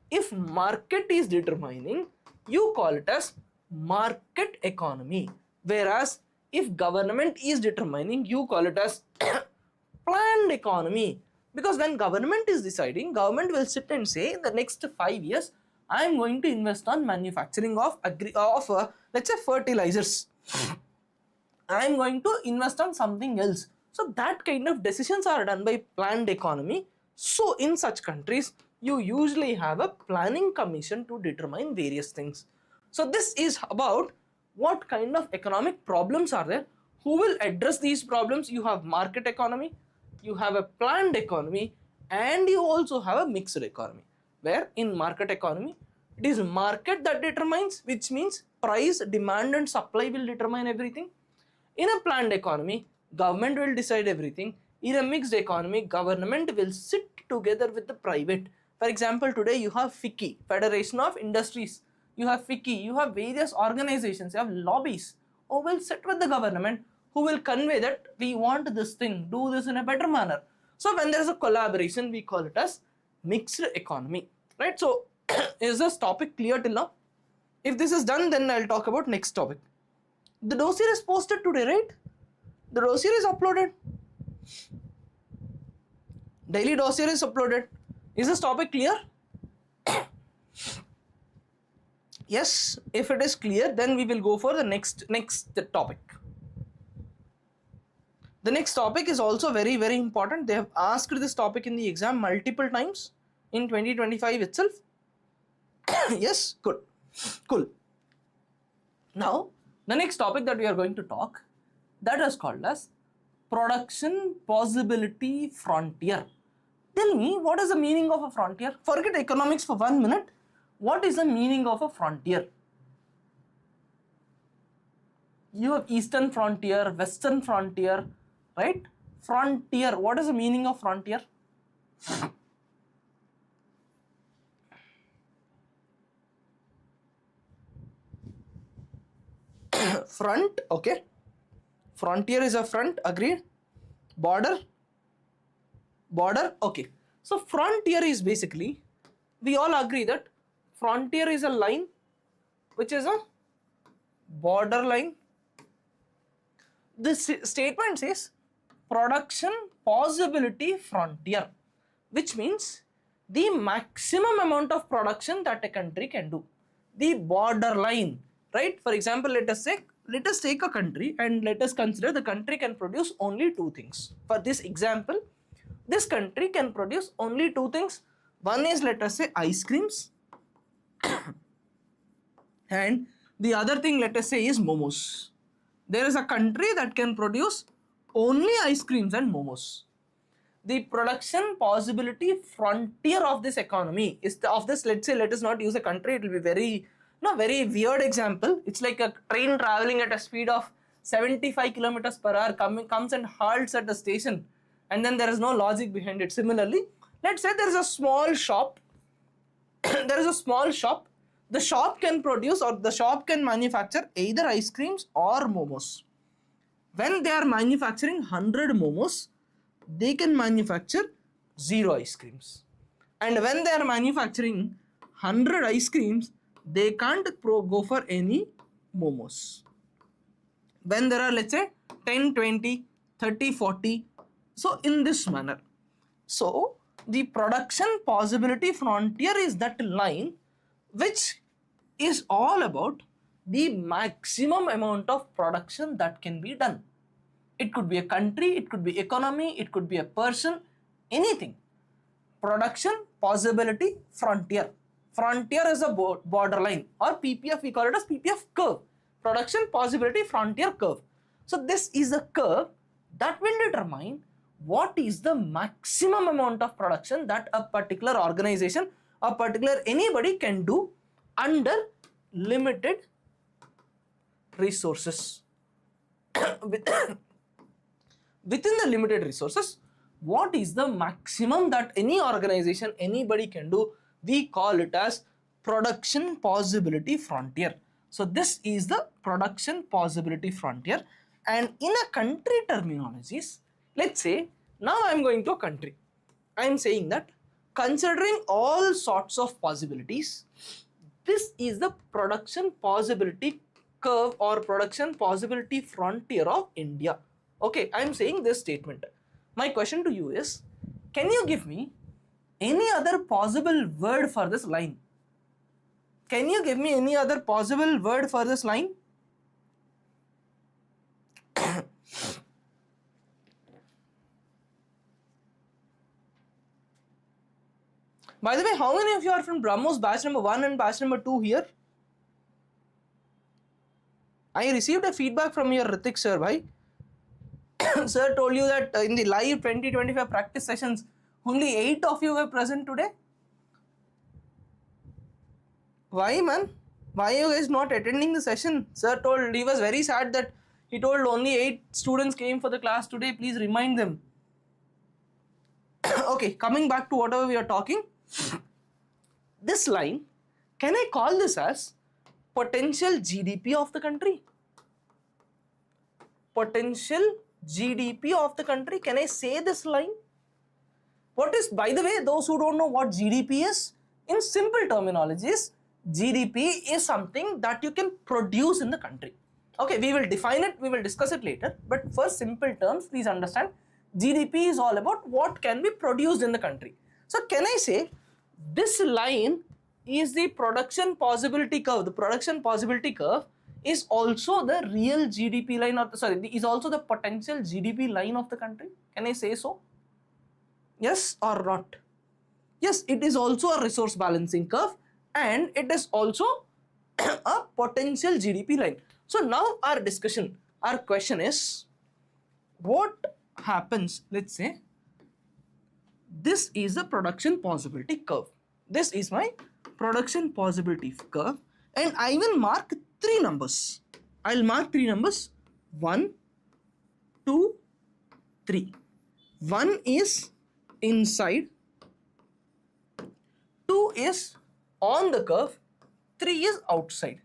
if market is determining, you call it as market economy, whereas if government is determining, you call it as planned economy. Because when government is deciding, government will sit and say, in the next 5 years I am going to invest on manufacturing of let's say fertilizers. I am going to invest on something else. So that kind of decisions are done by planned economy. So in such countries, you usually have a planning commission to determine various things. So this is about what kind of economic problems are there, who will address these problems. You have market economy, you have a planned economy, and you also have a mixed economy, where in market economy, it is market that determines, which means price, demand and supply will determine everything. In a planned economy, government will decide everything. In a mixed economy, government will sit together with the private. For example, today you have FICCI, Federation of Industries. You have FICCI, you have various organizations, you have lobbies who will sit with the government, who will convey that we want this thing, do this in a better manner. So when there is a collaboration, we call it as mixed economy, right? So is this topic clear till now? If this is done, then I'll talk about next topic. The dossier is posted today, right? The dossier is uploaded. Daily dossier is uploaded. Is this topic clear? Yes, if it is clear, then we will go for the next topic. The next topic is also very, very important. They have asked this topic in the exam multiple times in 2025 itself. Yes, good, cool. Now, the next topic that we are going to talk, that is called as production possibility frontier. Tell me, what is the meaning of a frontier? Forget economics for 1 minute. What is the meaning of a frontier? You have eastern frontier, western frontier, right? Frontier, what is the meaning of frontier? Front, okay. Frontier is a front, agreed. Border, okay. So frontier is basically, we all agree that frontier is a line which is a border line. This statement says production possibility frontier, which means the maximum amount of production that a country can do. The border line, right? For example, let us take a country and let us consider the country can produce only 2 things. For this example, this country can produce only 2 things. One is, let us say, ice creams, and the other thing, let us say, is momos. There is a country that can produce only ice creams and momos. The production possibility frontier of this economy is of this, let's say, let us not use a country, it will be very weird example. It's like a train traveling at a speed of 75 kilometers per hour comes and halts at the station, and then there is no logic behind it. Similarly, let's say there is a small shop. There is a small shop. The shop can produce, or the shop can manufacture either ice creams or momos. When they are manufacturing 100 momos, they can manufacture 0 ice creams. And when they are manufacturing 100 ice creams, they can't go for any momos. When there are, let's say, 10, 20, 30, 40, so in this manner. So the production possibility frontier is that line which is all about the maximum amount of production that can be done. It could be a country, it could be economy, it could be a person, anything. Production possibility frontier. Frontier is a borderline, or PPF, we call it as PPF curve. Production possibility frontier curve. So this is a curve that will determine what is the maximum amount of production that a particular organization, a particular anybody can do under limited resources. Within the limited resources, what is the maximum that any organization, anybody can do? We call it as production possibility frontier. So this is the production possibility frontier. And in a country terminologies, let's say now I am going to a country. I am saying that considering all sorts of possibilities, this is the production possibility curve or production possibility frontier of India. Okay, I am saying this statement. My question to you is, can you give me any other possible word for this line? Can you give me any other possible word for this line? By the way, how many of you are from BrahMos batch number 1 and batch number 2 here? I received a feedback from your Ritik sir, bhai. Sir told you that in the live 2025 practice sessions, only 8 of you were present today. Why, man? Why are you guys not attending the session? Sir told, he was very sad that he told only 8 students came for the class today. Please remind them. Okay, coming back to whatever we are talking. This line, can I call this as potential GDP of the country? Potential GDP of the country. Can I say this line? What is, by the way, those who don't know what GDP is, in simple terminologies, GDP is something that you can produce in the country. Okay, we will define it, we will discuss it later. But for simple terms, please understand, GDP is all about what can be produced in the country. So can I say this line is the production possibility curve? The production possibility curve is also the real GDP line of the, sorry, is also the potential GDP line of the country. Can I say so? Yes or not? Yes, it is also a resource balancing curve and it is also a potential GDP line. So now our discussion, our question is, what happens, let's say, this is the production possibility curve. This is my production possibility curve and I will mark 3 numbers. I'll mark 3 numbers, 1, 2, 3. 1 is inside, 2 is on the curve, 3 is outside,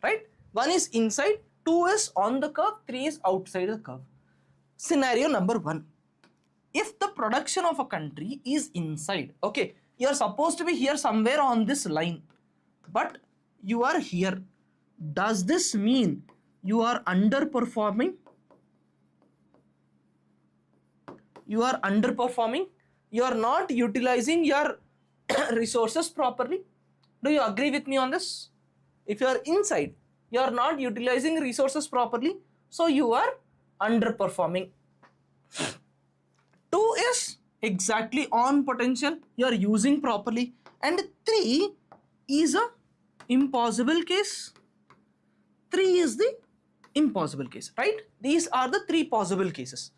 right? 1 is inside, 2 is on the curve, 3 is outside the curve. Scenario number 1. If the production of a country is inside, okay, you are supposed to be here somewhere on this line, but you are here. Does this mean you are underperforming? You are underperforming. You are not utilizing your resources properly. Do you agree with me on this? If you are inside, you are not utilizing resources properly, so you are underperforming. 2 is exactly on potential, you are using properly, and 3 is a impossible case. 3 is the impossible case, right? These are the 3 possible cases.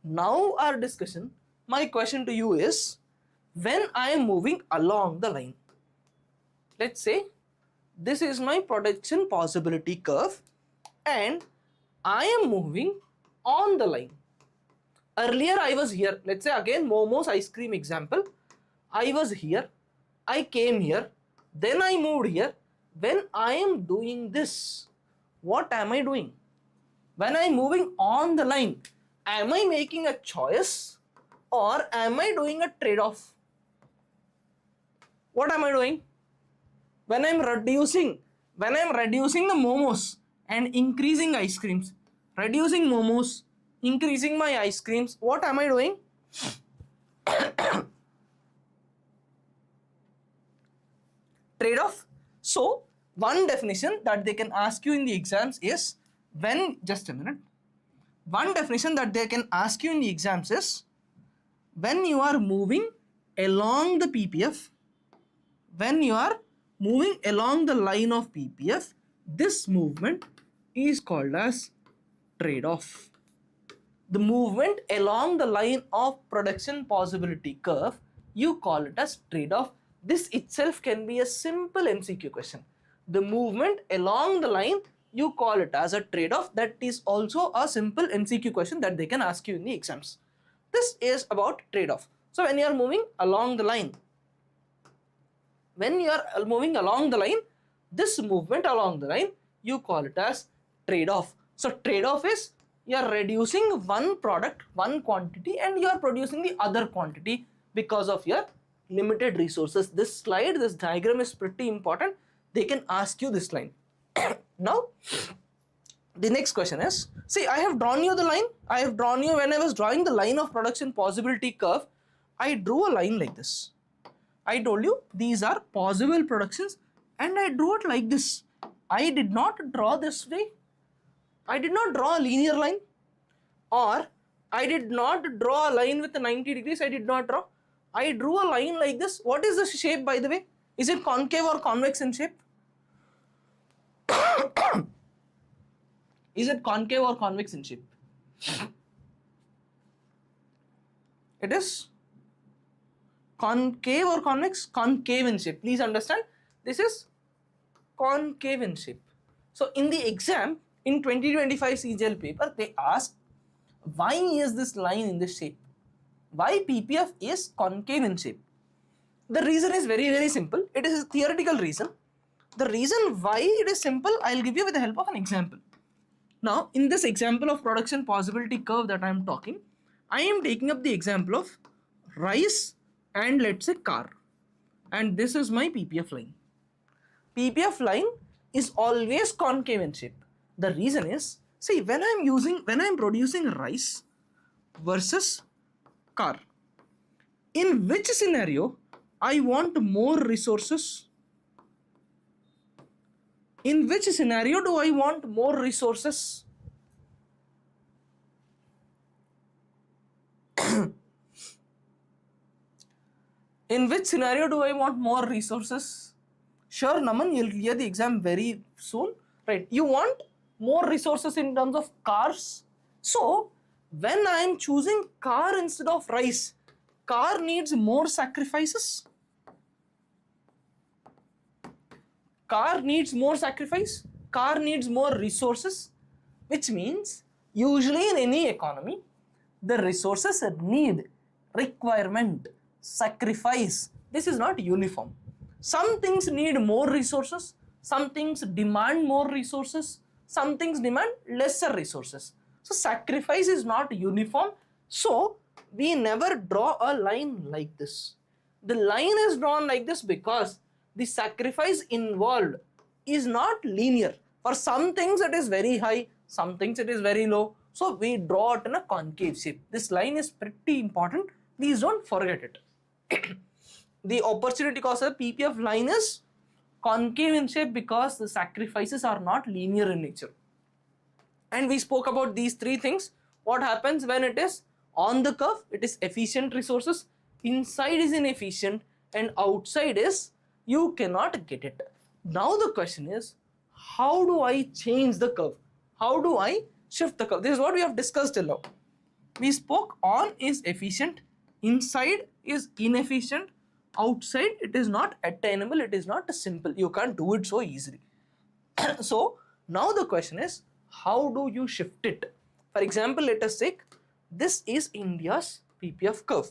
Now our discussion, my question to you is, when I am moving along the line, let's say this is my production possibility curve and I am moving on the line. Earlier I was here, let's say again Momo's ice cream example. I was here, I came here, then I moved here. When I am doing this, what am I doing? When I am moving on the line, am I making a choice or am I doing a trade-off? What am I doing? When I am reducing the momos and increasing ice creams, reducing momos, increasing my ice creams, what am I doing? Trade-off. So one definition that they can ask you in the exams is when, just a minute, one definition that they can ask you in the exams is when you are moving along the PPF, when you are moving along the line of PPF, this movement is called as trade-off. The movement along the line of production possibility curve, you call it as trade-off. This itself can be a simple MCQ question. The movement along the line, you call it as a trade-off. That is also a simple MCQ question that they can ask you in the exams. This is about trade-off. So when you are moving along the line, this movement along the line, you call it as trade-off. So trade-off is you are reducing one product, one quantity, and you are producing the other quantity because of your limited resources. This slide, this diagram is pretty important. They can ask you this line. Now, the next question is, see, I have drawn you the line. I have drawn you, when I was drawing the line of production possibility curve, I drew a line like this. I told you these are possible productions and I drew it like this. I did not draw this way. I did not draw a linear line, or I did not draw a line with 90 degrees. I did not draw. I drew a line like this. What is the shape, by the way? Is it concave or convex in shape? Is it concave or convex in shape? It is concave or convex? Concave in shape. Please understand, this is concave in shape. So in the exam, in 2025 CGL paper, they asked, why is this line in this shape? Why PPF is concave in shape? The reason is very, very simple. It is a theoretical reason. The reason why it is simple, I'll give you with the help of an example. Now, in this example of production possibility curve that I am talking, I am taking up the example of rice and let's say car. And this is my PPF line. PPF line is always concave in shape. The reason is, see, when I'm producing rice versus car, in which scenario I want more resources? In which scenario do I want more resources? In which scenario do I want more resources? Sure, Naman, you'll clear the exam very soon, right? You want more resources in terms of cars. So, when I am choosing car instead of rice, car needs more sacrifices. Car needs more sacrifice. Car needs more resources, which means usually in any economy, the resources need, requirement, sacrifice, this is not uniform. Some things need more resources, some things demand more resources, some things demand lesser resources. So sacrifice is not uniform. So we never draw a line like this. The line is drawn like this because the sacrifice involved is not linear. For some things it is very high, some things it is very low. So we draw it in a concave shape. This line is pretty important. Please don't forget it. The opportunity cost of the PPF line is concave in shape because the sacrifices are not linear in nature. And we spoke about these three things. What happens when it is on the curve? It is efficient resources. Inside is inefficient and outside is you cannot get it. Now the question is, how do I change the curve? How do I shift the curve? This is what we have discussed till now. We spoke on is efficient, inside is inefficient, outside it is not attainable, it is not simple. You can't do it so easily. So now the question is, how do you shift it? For example, let us take this is India's PPF curve.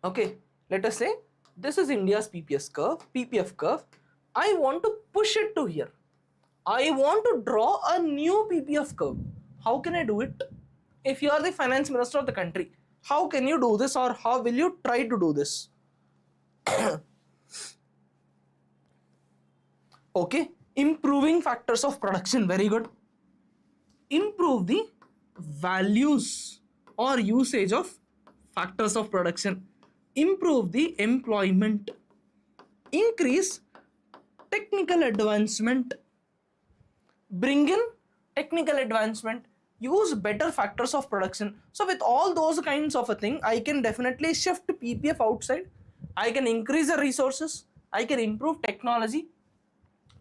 Okay, let us say this is India's PPF curve. I want to push it to here. I want to draw a new PPF curve. How can I do it? If you are the finance minister of the country, how can you do this, or how will you try to do this? Okay, improving factors of production, very good. Improve the values or usage of factors of production, improve the employment, increase technical advancement, bring in technical advancement, use better factors of production. So with all those kinds of a thing, I can definitely shift PPF outside, I can increase the resources, I can improve technology,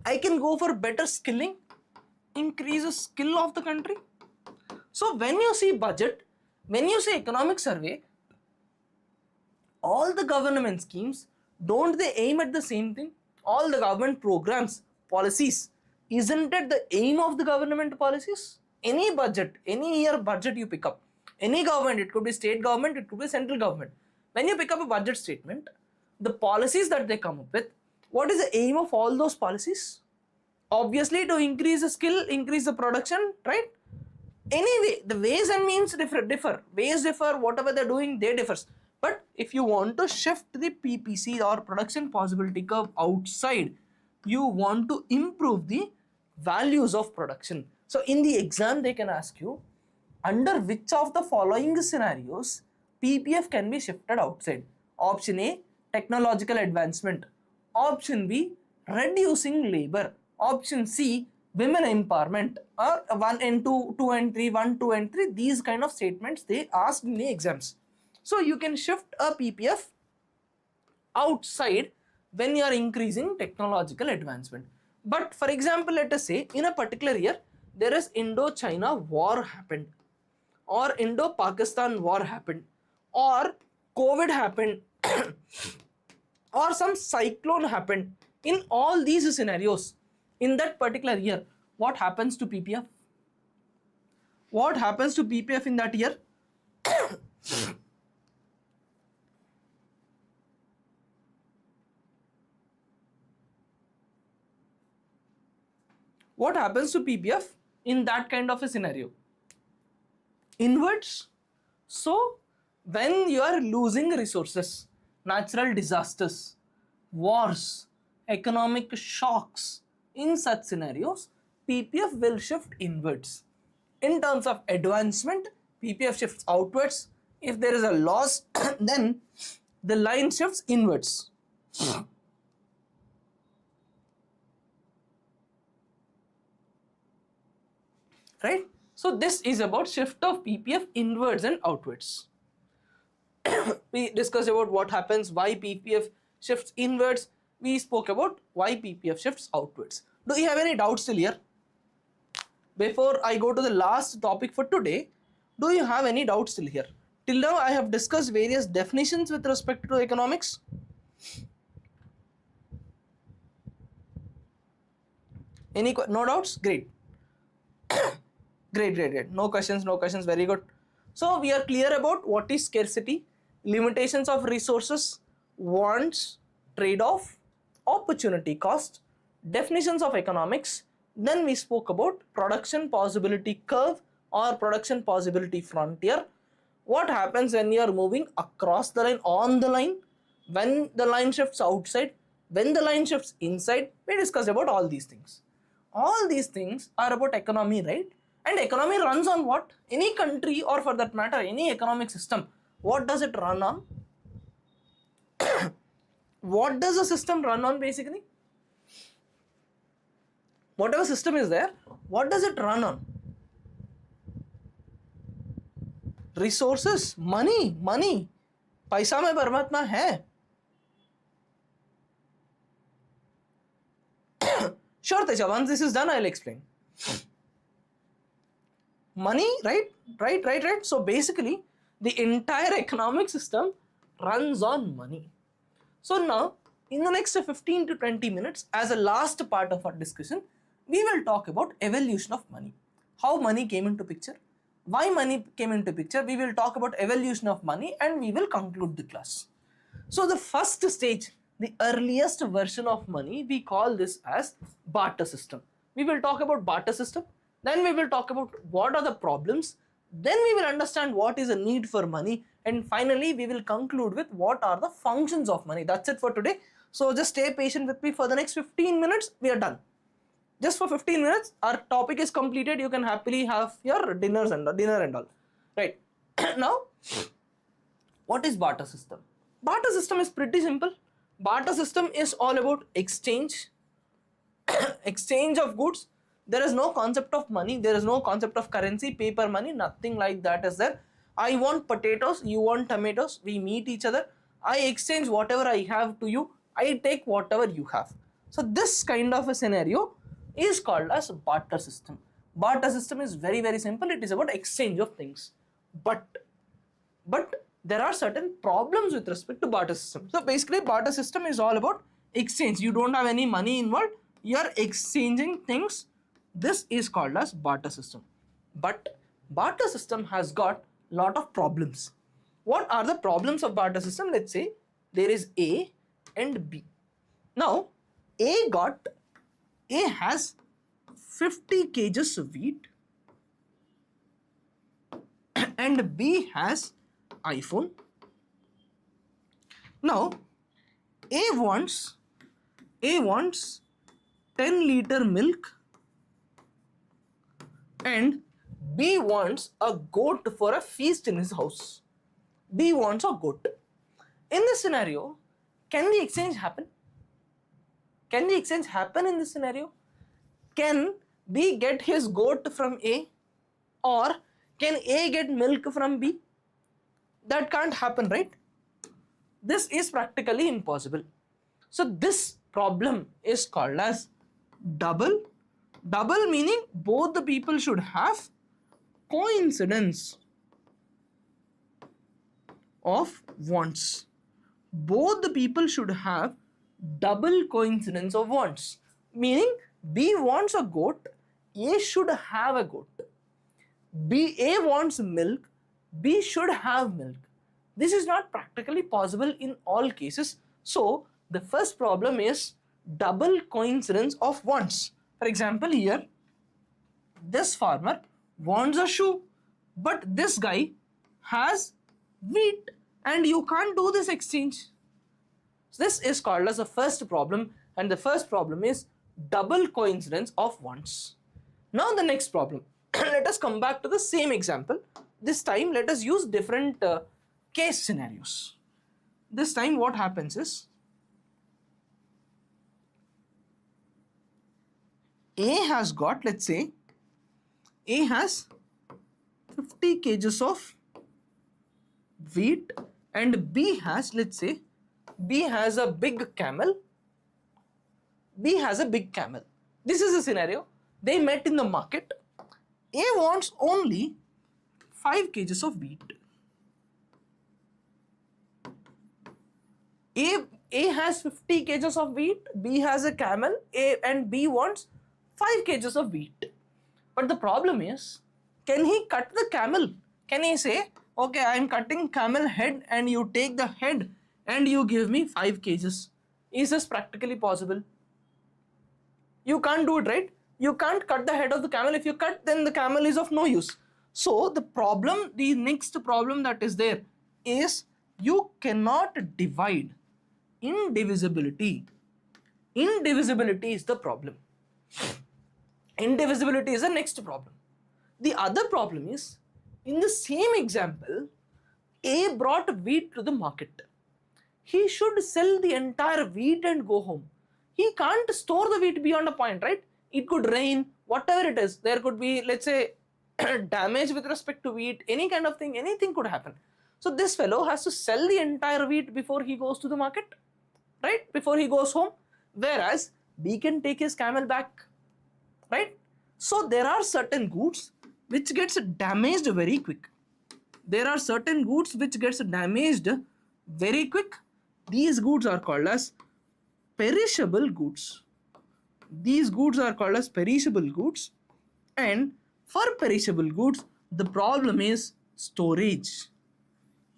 I can go for better skilling, increase the skill of the country. So when you see budget, when you see economic survey, all the government schemes, don't they aim at the same thing? All the government programs, policies, isn't it the aim of the government policies? Any budget, any year budget you pick up, any government, it could be state government, it could be central government. When you pick up a budget statement, the policies that they come up with, what is the aim of all those policies? Obviously to increase the skill, increase the production, right? Anyway, the ways and means differ. Ways differ, whatever they're doing, they differs. But if you want to shift the PPC or production possibility curve outside, you want to improve the values of production. So in the exam, they can ask you, under which of the following scenarios PPF can be shifted outside? Option A, technological advancement. Option B, reducing labor. Option C, women empowerment. Or 1 and 2, 2 and 3, 1, 2 and 3. These kind of statements they asked in the exams. So you can shift a PPF outside when you are increasing technological advancement. But for example, let us say in a particular year, there is Indo-China war happened, or Indo-Pakistan war happened, or COVID happened, or some cyclone happened. In all these scenarios, in that particular year, what happens to PPF? What happens to PPF in that year? What happens to PPF in that kind of a scenario? Inwards. So when you are losing resources, natural disasters, wars, economic shocks, in such scenarios, PPF will shift inwards. In terms of advancement, PPF shifts outwards. If there is a loss, then the line shifts inwards. Right? So this is about shift of PPF inwards and outwards. We discussed about what happens, why PPF shifts inwards. We spoke about why PPF shifts outwards. Do you have any doubts till here? Before I go to the last topic for today, do you have any doubts till here? Till now I have discussed various definitions with respect to economics. No doubts? Great. Great. No questions, very good. So we are clear about what is scarcity, limitations of resources, wants, trade-off, opportunity cost, definitions of economics. Then we spoke about production possibility curve or production possibility frontier. What happens when you are moving across the line, on the line, when the line shifts outside, when the line shifts inside. We discussed about all these things. All these things are about economy, right? And economy runs on what? Any country, or for that matter any economic system, what does it run on? What does a system run on basically? Whatever system is there, what does it run on? Resources, money. Paisa mein Paramatma hai. Sure, Teja, once this is done, I'll explain. Money, right? So basically, the entire economic system runs on money. So now, in the next 15 to 20 minutes, as a last part of our discussion, we will talk about evolution of money. How money came into picture, why money came into picture. We will talk about evolution of money and we will conclude the class. So the first stage, the earliest version of money, we call this as barter system. We will talk about barter system. Then we will talk about what are the problems. Then we will understand what is a need for money. And finally, we will conclude with what are the functions of money. That's it for today. So just stay patient with me for the next 15 minutes. We are done. Just for 15 minutes, our topic is completed. You can happily have your dinner and all. Right. Now, What is barter system? Barter system is pretty simple. Barter system is all about exchange, exchange of goods. There is no concept of money, there is no concept of currency, paper money, nothing like that is there. I want potatoes, you want tomatoes, we meet each other, I exchange whatever I have to you, I take whatever you have. So this kind of a scenario is called as barter system. Barter system is very simple. It is about exchange of things. But there are certain problems with respect to barter system. So basically barter system is all about exchange. You don't have any money involved, you are exchanging things. This is called as barter system. But barter system has got lot of problems. What are the problems of barter system? Let's say there is A and B. Now A has 50 kgs of wheat and B has iPhone. Now A wants 10-liter milk and B wants a goat for a feast in his house. B wants a goat. In this scenario, can the exchange happen? Can the exchange happen in this scenario? Can B get his goat from A, or can A get milk from B? That can't happen, right? This is practically impossible. So this problem is called as double. Double meaning both the people should have coincidence of wants. Both the people should have double coincidence of wants. Meaning B wants a goat, A should have a goat. A wants milk, B should have milk. This is not practically possible in all cases. So the first problem is double coincidence of wants. For example, here this farmer wants a shoe, but this guy has wheat, and you can't do this exchange. So this is called as the first problem, and the first problem is double coincidence of wants. Now the next problem. Let us come back to the same example. This time let us use different case scenarios. This time what happens is A has got, let's say A has 50 kgs of wheat and B has, let's say B has a big camel. B has a big camel. This is a scenario. They met in the market. A wants only 5 kgs of wheat. A has 50 kgs of wheat, B has a camel, and B wants 5 kgs of wheat. But the problem is, can he cut the camel? Can he say, okay, I am cutting camel head and you take the head and you give me 5 kgs? Is this practically possible? You can't do it, right? You can't cut the head of the camel. If you cut, then the camel is of no use. So the problem, the next problem that is there is you cannot divide. Indivisibility. Indivisibility is the problem. Indivisibility is the next problem. The other problem is, in the same example, A brought wheat to the market. He should sell the entire wheat and go home. He can't store the wheat beyond a point, right? It could rain, whatever it is. There could be, let's say, damage with respect to wheat, any kind of thing, anything could happen. So this fellow has to sell the entire wheat before he goes to the market, right? Before he goes home. Whereas B can take his camel back, right? So there are certain goods which gets damaged very quick. There are certain goods which gets damaged very quick. These goods are called as perishable goods. These goods are called as perishable goods, and for perishable goods the problem is storage.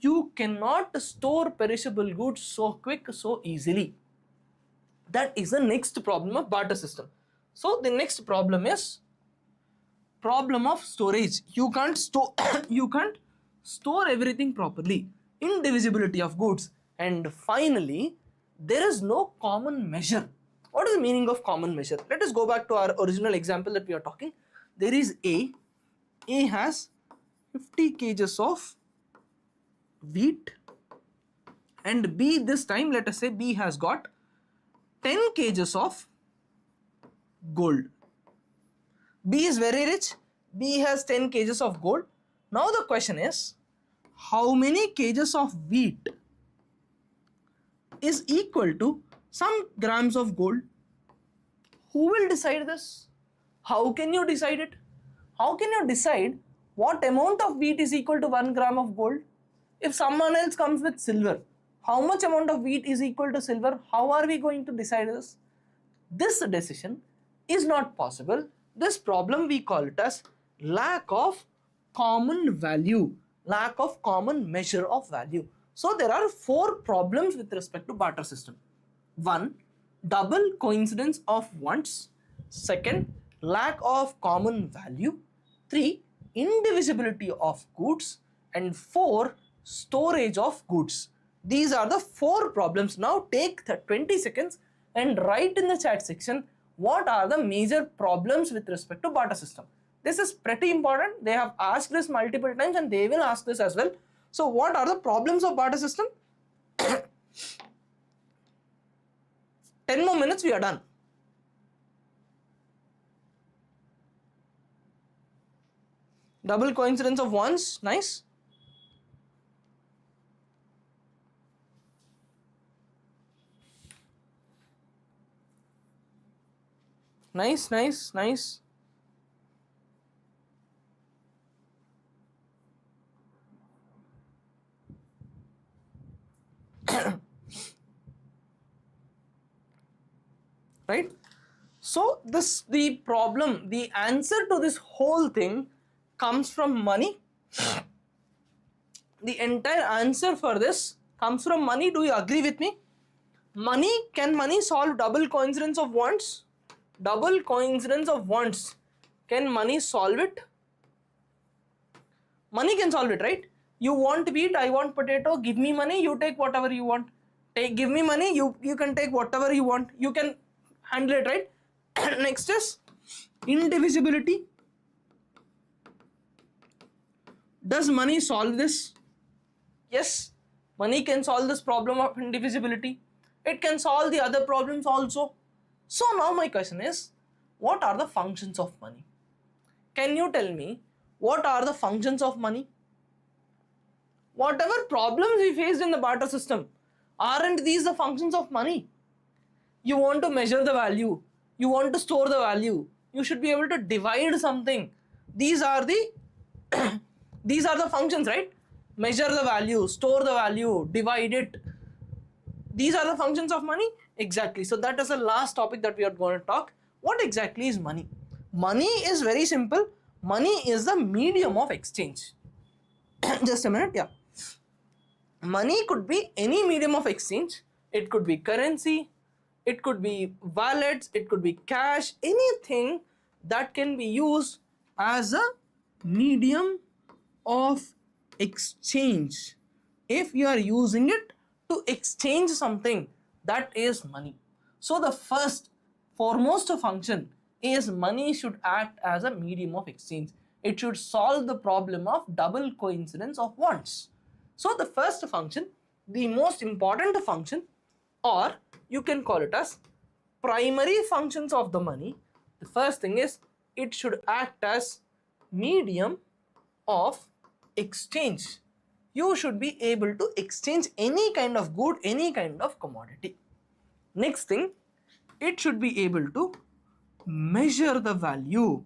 You cannot store perishable goods so quick, so easily. That is the next problem of barter system. So the next problem is problem of storage. You can't store you can't store everything properly. Indivisibility of goods. And finally, there is no common measure. What is the meaning of common measure? Let us go back to our original example that we are talking. There is A. A has 50 kgs of wheat and B this time, let us say B has got 10 kgs of gold. B is very rich, B has 10 kgs of gold. Now the question is, how many kgs of wheat is equal to some grams of gold? Who will decide this? How can you decide it? How can you decide what amount of wheat is equal to 1 gram of gold? If someone else comes with silver, how much amount of wheat is equal to silver? How are we going to decide this? This decision is not possible. This problem we call it as lack of common value, lack of common measure of value. So there are 4 problems with respect to barter system. 1. Double coincidence of wants. 2. Lack of common value. 3. Indivisibility of goods. And 4. Storage of goods. These are the 4 problems. Now take the 20 seconds and write in the chat section what are the major problems with respect to barter system. This is pretty important. They have asked this multiple times and they will ask this as well. So what are the problems of barter system? 10 more minutes, we are done. Double coincidence of ones, nice. Nice, nice, nice. Right? So the problem, the answer to this whole thing comes from money. The entire answer for this comes from money. Do you agree with me? Money, can money solve double coincidence of wants? Double coincidence of wants. Can money solve it? Money can solve it, right? You want wheat, I want potato, give me money, you take whatever you want. Give me money, you can take whatever you want. You can handle it, right? Next is indivisibility. Does money solve this? Yes, money can solve this problem of indivisibility. It can solve the other problems also. So now my question is, what are the functions of money? Can you tell me what are the functions of money? Whatever problems we faced in the barter system, aren't these the functions of money? You want to measure the value, you want to store the value, you should be able to divide something. These are the these are the functions, right? Measure the value, store the value, divide it. These are the functions of money. Exactly. So that is the last topic that we are going to talk. What exactly is money? Money is very simple. Money is the medium of exchange. Just a minute, yeah. Money could be any medium of exchange. It could be currency, it could be wallets, it could be cash, anything that can be used as a medium of exchange. If you are using it to exchange something, that is money. So the foremost function is money should act as a medium of exchange. It should solve the problem of double coincidence of wants. So the first function, the most important function, or you can call it as primary functions of the money. The first thing is it should act as medium of exchange. You should be able to exchange any kind of good, any kind of commodity. Next thing, it should be able to measure the value.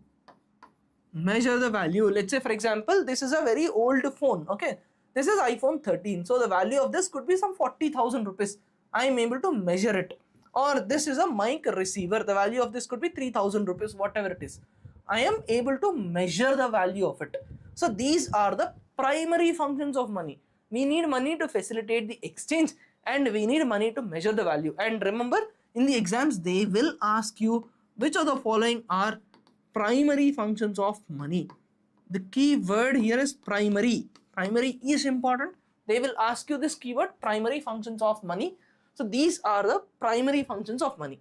Measure the value. Let's say, for example, this is a very old phone. Okay, this is iPhone 13. So the value of this could be some 40,000 rupees. I am able to measure it. Or this is a mic receiver. The value of this could be 3,000 rupees, whatever it is. I am able to measure the value of it. So these are the primary functions of money. We need money to facilitate the exchange and we need money to measure the value. And remember, in the exams, they will ask you which of the following are primary functions of money. The key word here is primary. Primary is important. They will ask you this keyword, primary functions of money. So these are the primary functions of money.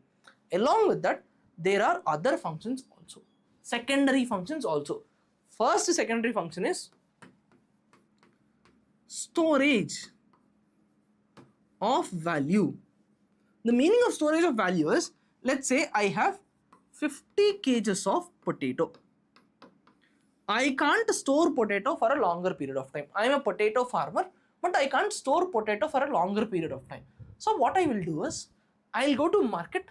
Along with that, there are other functions also. Secondary functions also. First secondary function is storage of value. The meaning of storage of value is, let's say I have 50 kgs of potato. I can't store potato for a longer period of time. I am a potato farmer, but I can't store potato for a longer period of time. So what I will do is, I'll go to market,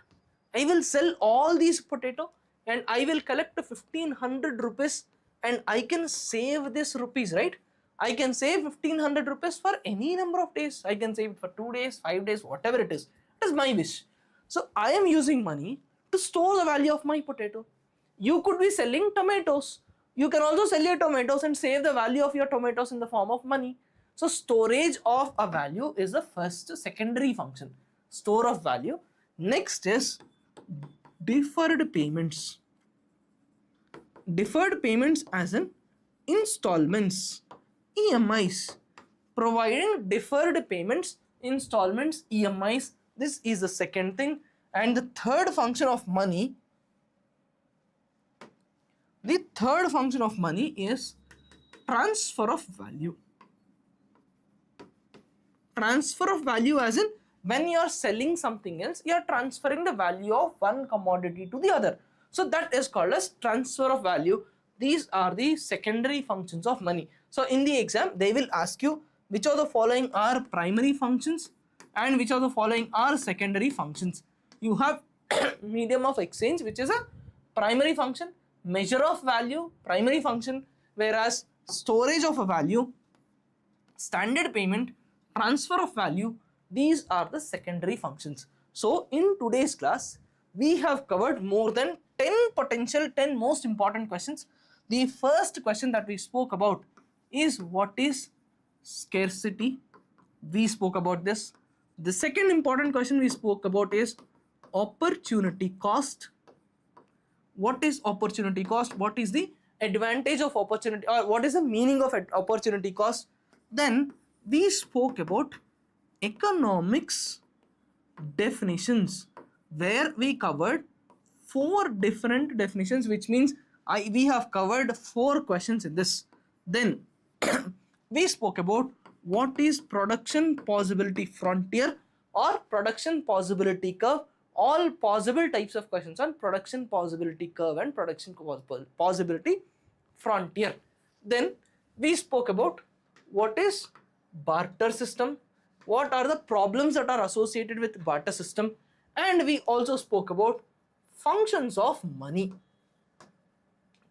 I will sell all these potato and I will collect 1500 rupees and I can save this rupees, right? I can save 1500 rupees for any number of days. I can save it for 2 days, 5 days, whatever it is. It is my wish. So I am using money to store the value of my potato. You could be selling tomatoes. You can also sell your tomatoes and save the value of your tomatoes in the form of money. So storage of a value is the first secondary function. Store of value. Next is deferred payments. Deferred payments as in installments, EMIs. Providing deferred payments, installments, EMIs. This is the second thing. And the third function of money, is transfer of value. Transfer of value as in, when you are selling something else, you are transferring the value of one commodity to the other. So that is called as transfer of value. These are the secondary functions of money. So in the exam, they will ask you which of the following are primary functions and which of the following are secondary functions. You have medium of exchange, which is a primary function, measure of value, primary function, whereas storage of a value, standard payment, transfer of value, these are the secondary functions. So in today's class, we have covered more than 10 most important questions. The first question that we spoke about is, what is scarcity? We spoke about this. The second important question we spoke about is opportunity cost. What is opportunity cost? What is the advantage of opportunity, or what is the meaning of opportunity cost? Then we spoke about economics definitions, where we covered 4 different definitions, which means we have covered 4 questions in this. Then we spoke about what is production possibility frontier or production possibility curve. All possible types of questions on production possibility curve and production possibility frontier. Then we spoke about what is barter system, what are the problems that are associated with barter system, and we also spoke about functions of money.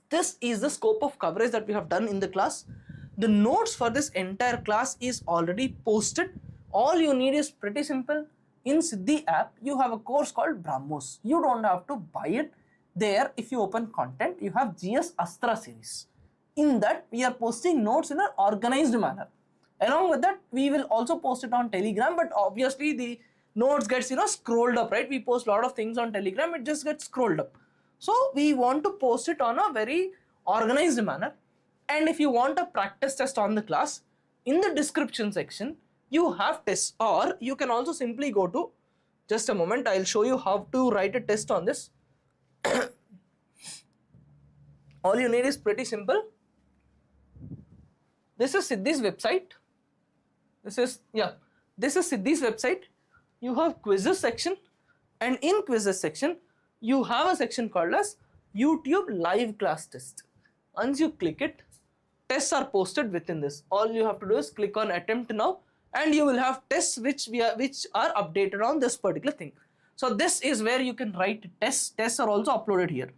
This is the scope of coverage that we have done in the class. The notes for this entire class is already posted. All you need is pretty simple. In Siddhi app, you have a course called BrahMos. You don't have to buy it. There, if you open content, you have GS ASTRA series. In that, we are posting notes in an organized manner. Along with that, we will also post it on Telegram, but obviously the notes gets scrolled up, right? We post a lot of things on Telegram, it just gets scrolled up. So we want to post it on a very organized manner. And if you want a practice test on the class, in the description section, you have tests, or you can also simply go to, just a moment, I'll show you how to write a test on this. All you need is pretty simple. This is Siddhi's website. This is Siddhi's website. You have quizzes section, and in quizzes section, you have a section called as YouTube live class test. Once you click it, tests are posted within this. All you have to do is click on attempt now, and you will have tests which are updated on this particular thing. So this is where you can write tests. Tests are also uploaded here.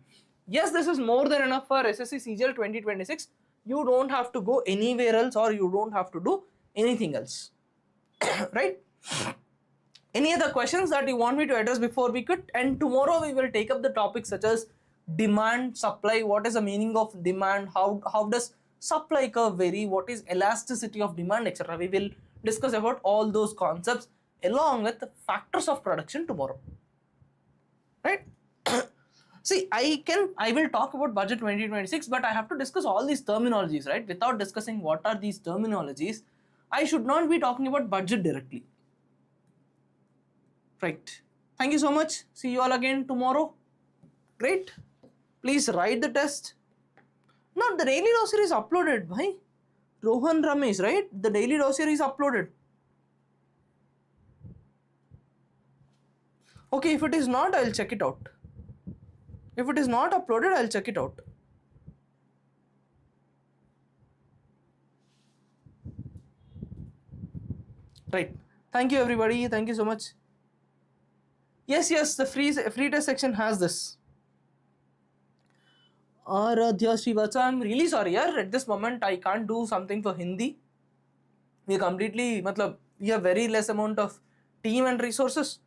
Yes, this is more than enough for SSC CGL 2026. You don't have to go anywhere else, or you don't have to do anything else. Right? Any other questions that you want me to address before we quit? And tomorrow we will take up the topics such as demand, supply, what is the meaning of demand, how does supply curve vary, what is elasticity of demand, etc. We will discuss about all those concepts along with the factors of production tomorrow. Right? See, I will talk about budget 2026, but I have to discuss all these terminologies, right? Without discussing what are these terminologies, I should not be talking about budget directly. Right. Thank you so much. See you all again tomorrow. Great. Please write the test. No, the daily dossier is uploaded, bhai. Rohan Ramesh, right? The daily dossier is uploaded. Okay, if it is not, I'll check it out. If it is not uploaded, I'll check it out. Right. Thank you everybody. Thank you so much. Yes, the free test section has this. Aradhya Srivatsa, I'm really sorry, yaar. At this moment, I can't do something for Hindi. We have very less amount of team and resources.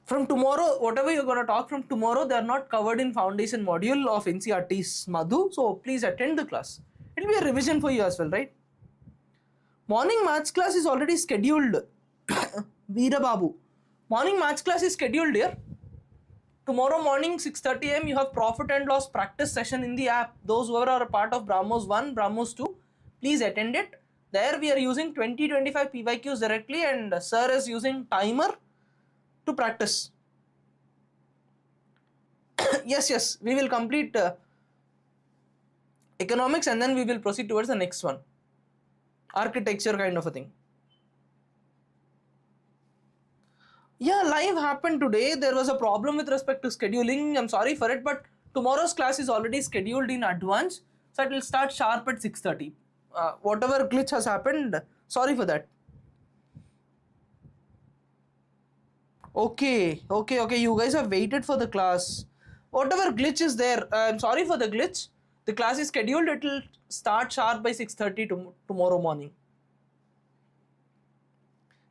From tomorrow, whatever you're going to talk from tomorrow, they are not covered in foundation module of NCRT's Madhu. So please attend the class. It will be a revision for you as well, right? Morning maths class is already scheduled. Veera Babu. Morning maths class is scheduled here. Tomorrow morning 6:30 am you have profit and loss practice session in the app. Those who are a part of BrahMos 1, BrahMos 2, please attend it. There we are using 20-25 PYQs directly and sir is using timer to practice. Yes, we will complete economics and then we will proceed towards the next one. Architecture kind of a thing. Yeah, live happened today. There was a problem with respect to scheduling. I'm sorry for it, but tomorrow's class is already scheduled in advance. So it will start sharp at 6:30. Whatever glitch has happened, sorry for that. Okay. You guys have waited for the class. Whatever glitch is there, I'm sorry for the glitch. The class is scheduled. It will start sharp by 6:30 tomorrow morning.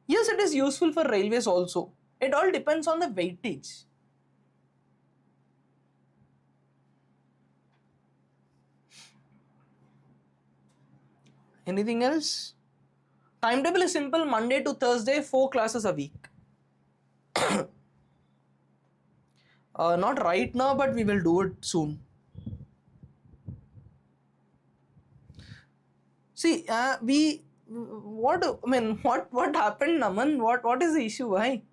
Yes, it is useful for railways also. It all depends on the weightage. Anything else? Timetable is simple. Monday to Thursday, 4 classes a week. Not right now, but we will do it soon. See, what happened, Naman? What is the issue? Why?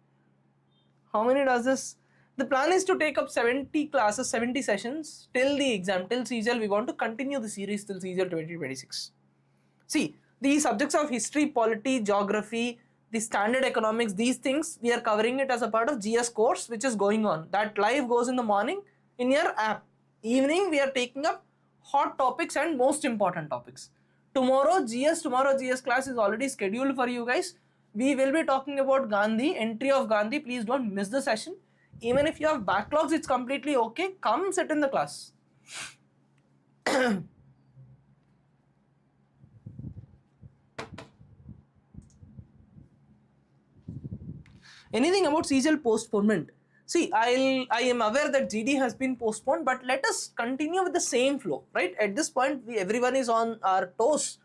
How many does this? The plan is to take up 70 classes, 70 sessions till the exam, till CGL. We want to continue the series till CGL 2026. See, the subjects of history, polity, geography, the standard economics, these things, we are covering it as a part of GS course, which is going on. That live goes in the morning in your app. Evening, we are taking up hot topics and most important topics. Tomorrow GS class is already scheduled for you guys. We will be talking about Gandhi, entry of Gandhi. Please don't miss the session. Even if you have backlogs, it's completely okay. Come sit in the class. Anything about CGL postponement? See, I am aware that GD has been postponed, but let us continue with the same flow, right? At this point, everyone is on our toes.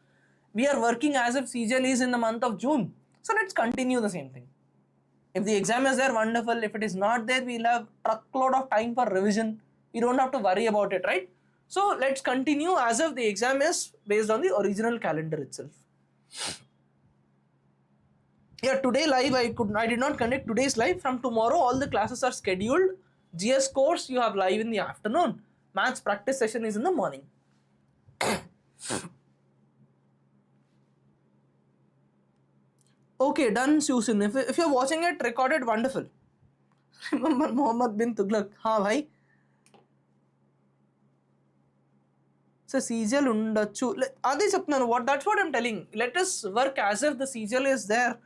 We are working as if CGL is in the month of June. So let's continue the same thing. If the exam is there, wonderful. If it is not there, we'll have a truckload of time for revision. You don't have to worry about it, right? So let's continue as if the exam is based on the original calendar itself. Yeah, today live I did not conduct today's live. From tomorrow all the classes are scheduled. GS course you have live in the afternoon. Maths practice session is in the morning. Okay, done, Susan. If you're watching it recorded, wonderful. Remember Mohammed bin Tughlaq. Ha bhai. So CGL undachu. Adi Sapnan, that's what I'm telling. Let us work as if the CGL is there.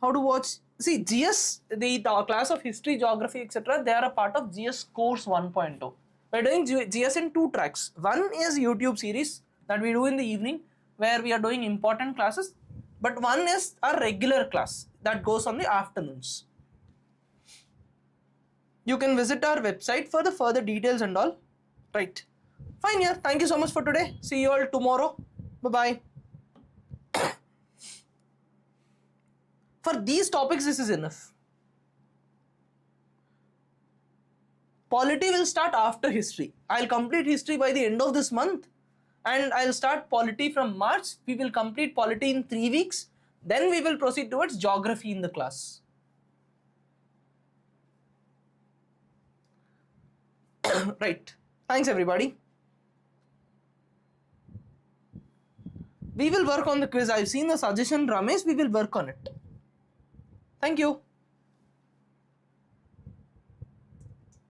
How to watch? See, GS, the class of history, geography, etc. They are a part of GS course 1.0. We're doing GS in 2 tracks. One is YouTube series that we do in the evening where we are doing important classes. But one is our regular class that goes on the afternoons. You can visit our website for the further details and all. Right. Fine, yeah. Thank you so much for today. See you all tomorrow. Bye-bye. For these topics, this is enough. Polity will start after history. I'll complete history by the end of this month. And I'll start polity from March. We will complete polity in 3 weeks. Then we will proceed towards geography in the class. Right. Thanks, everybody. We will work on the quiz. I've seen the suggestion, Ramesh. We will work on it. Thank you.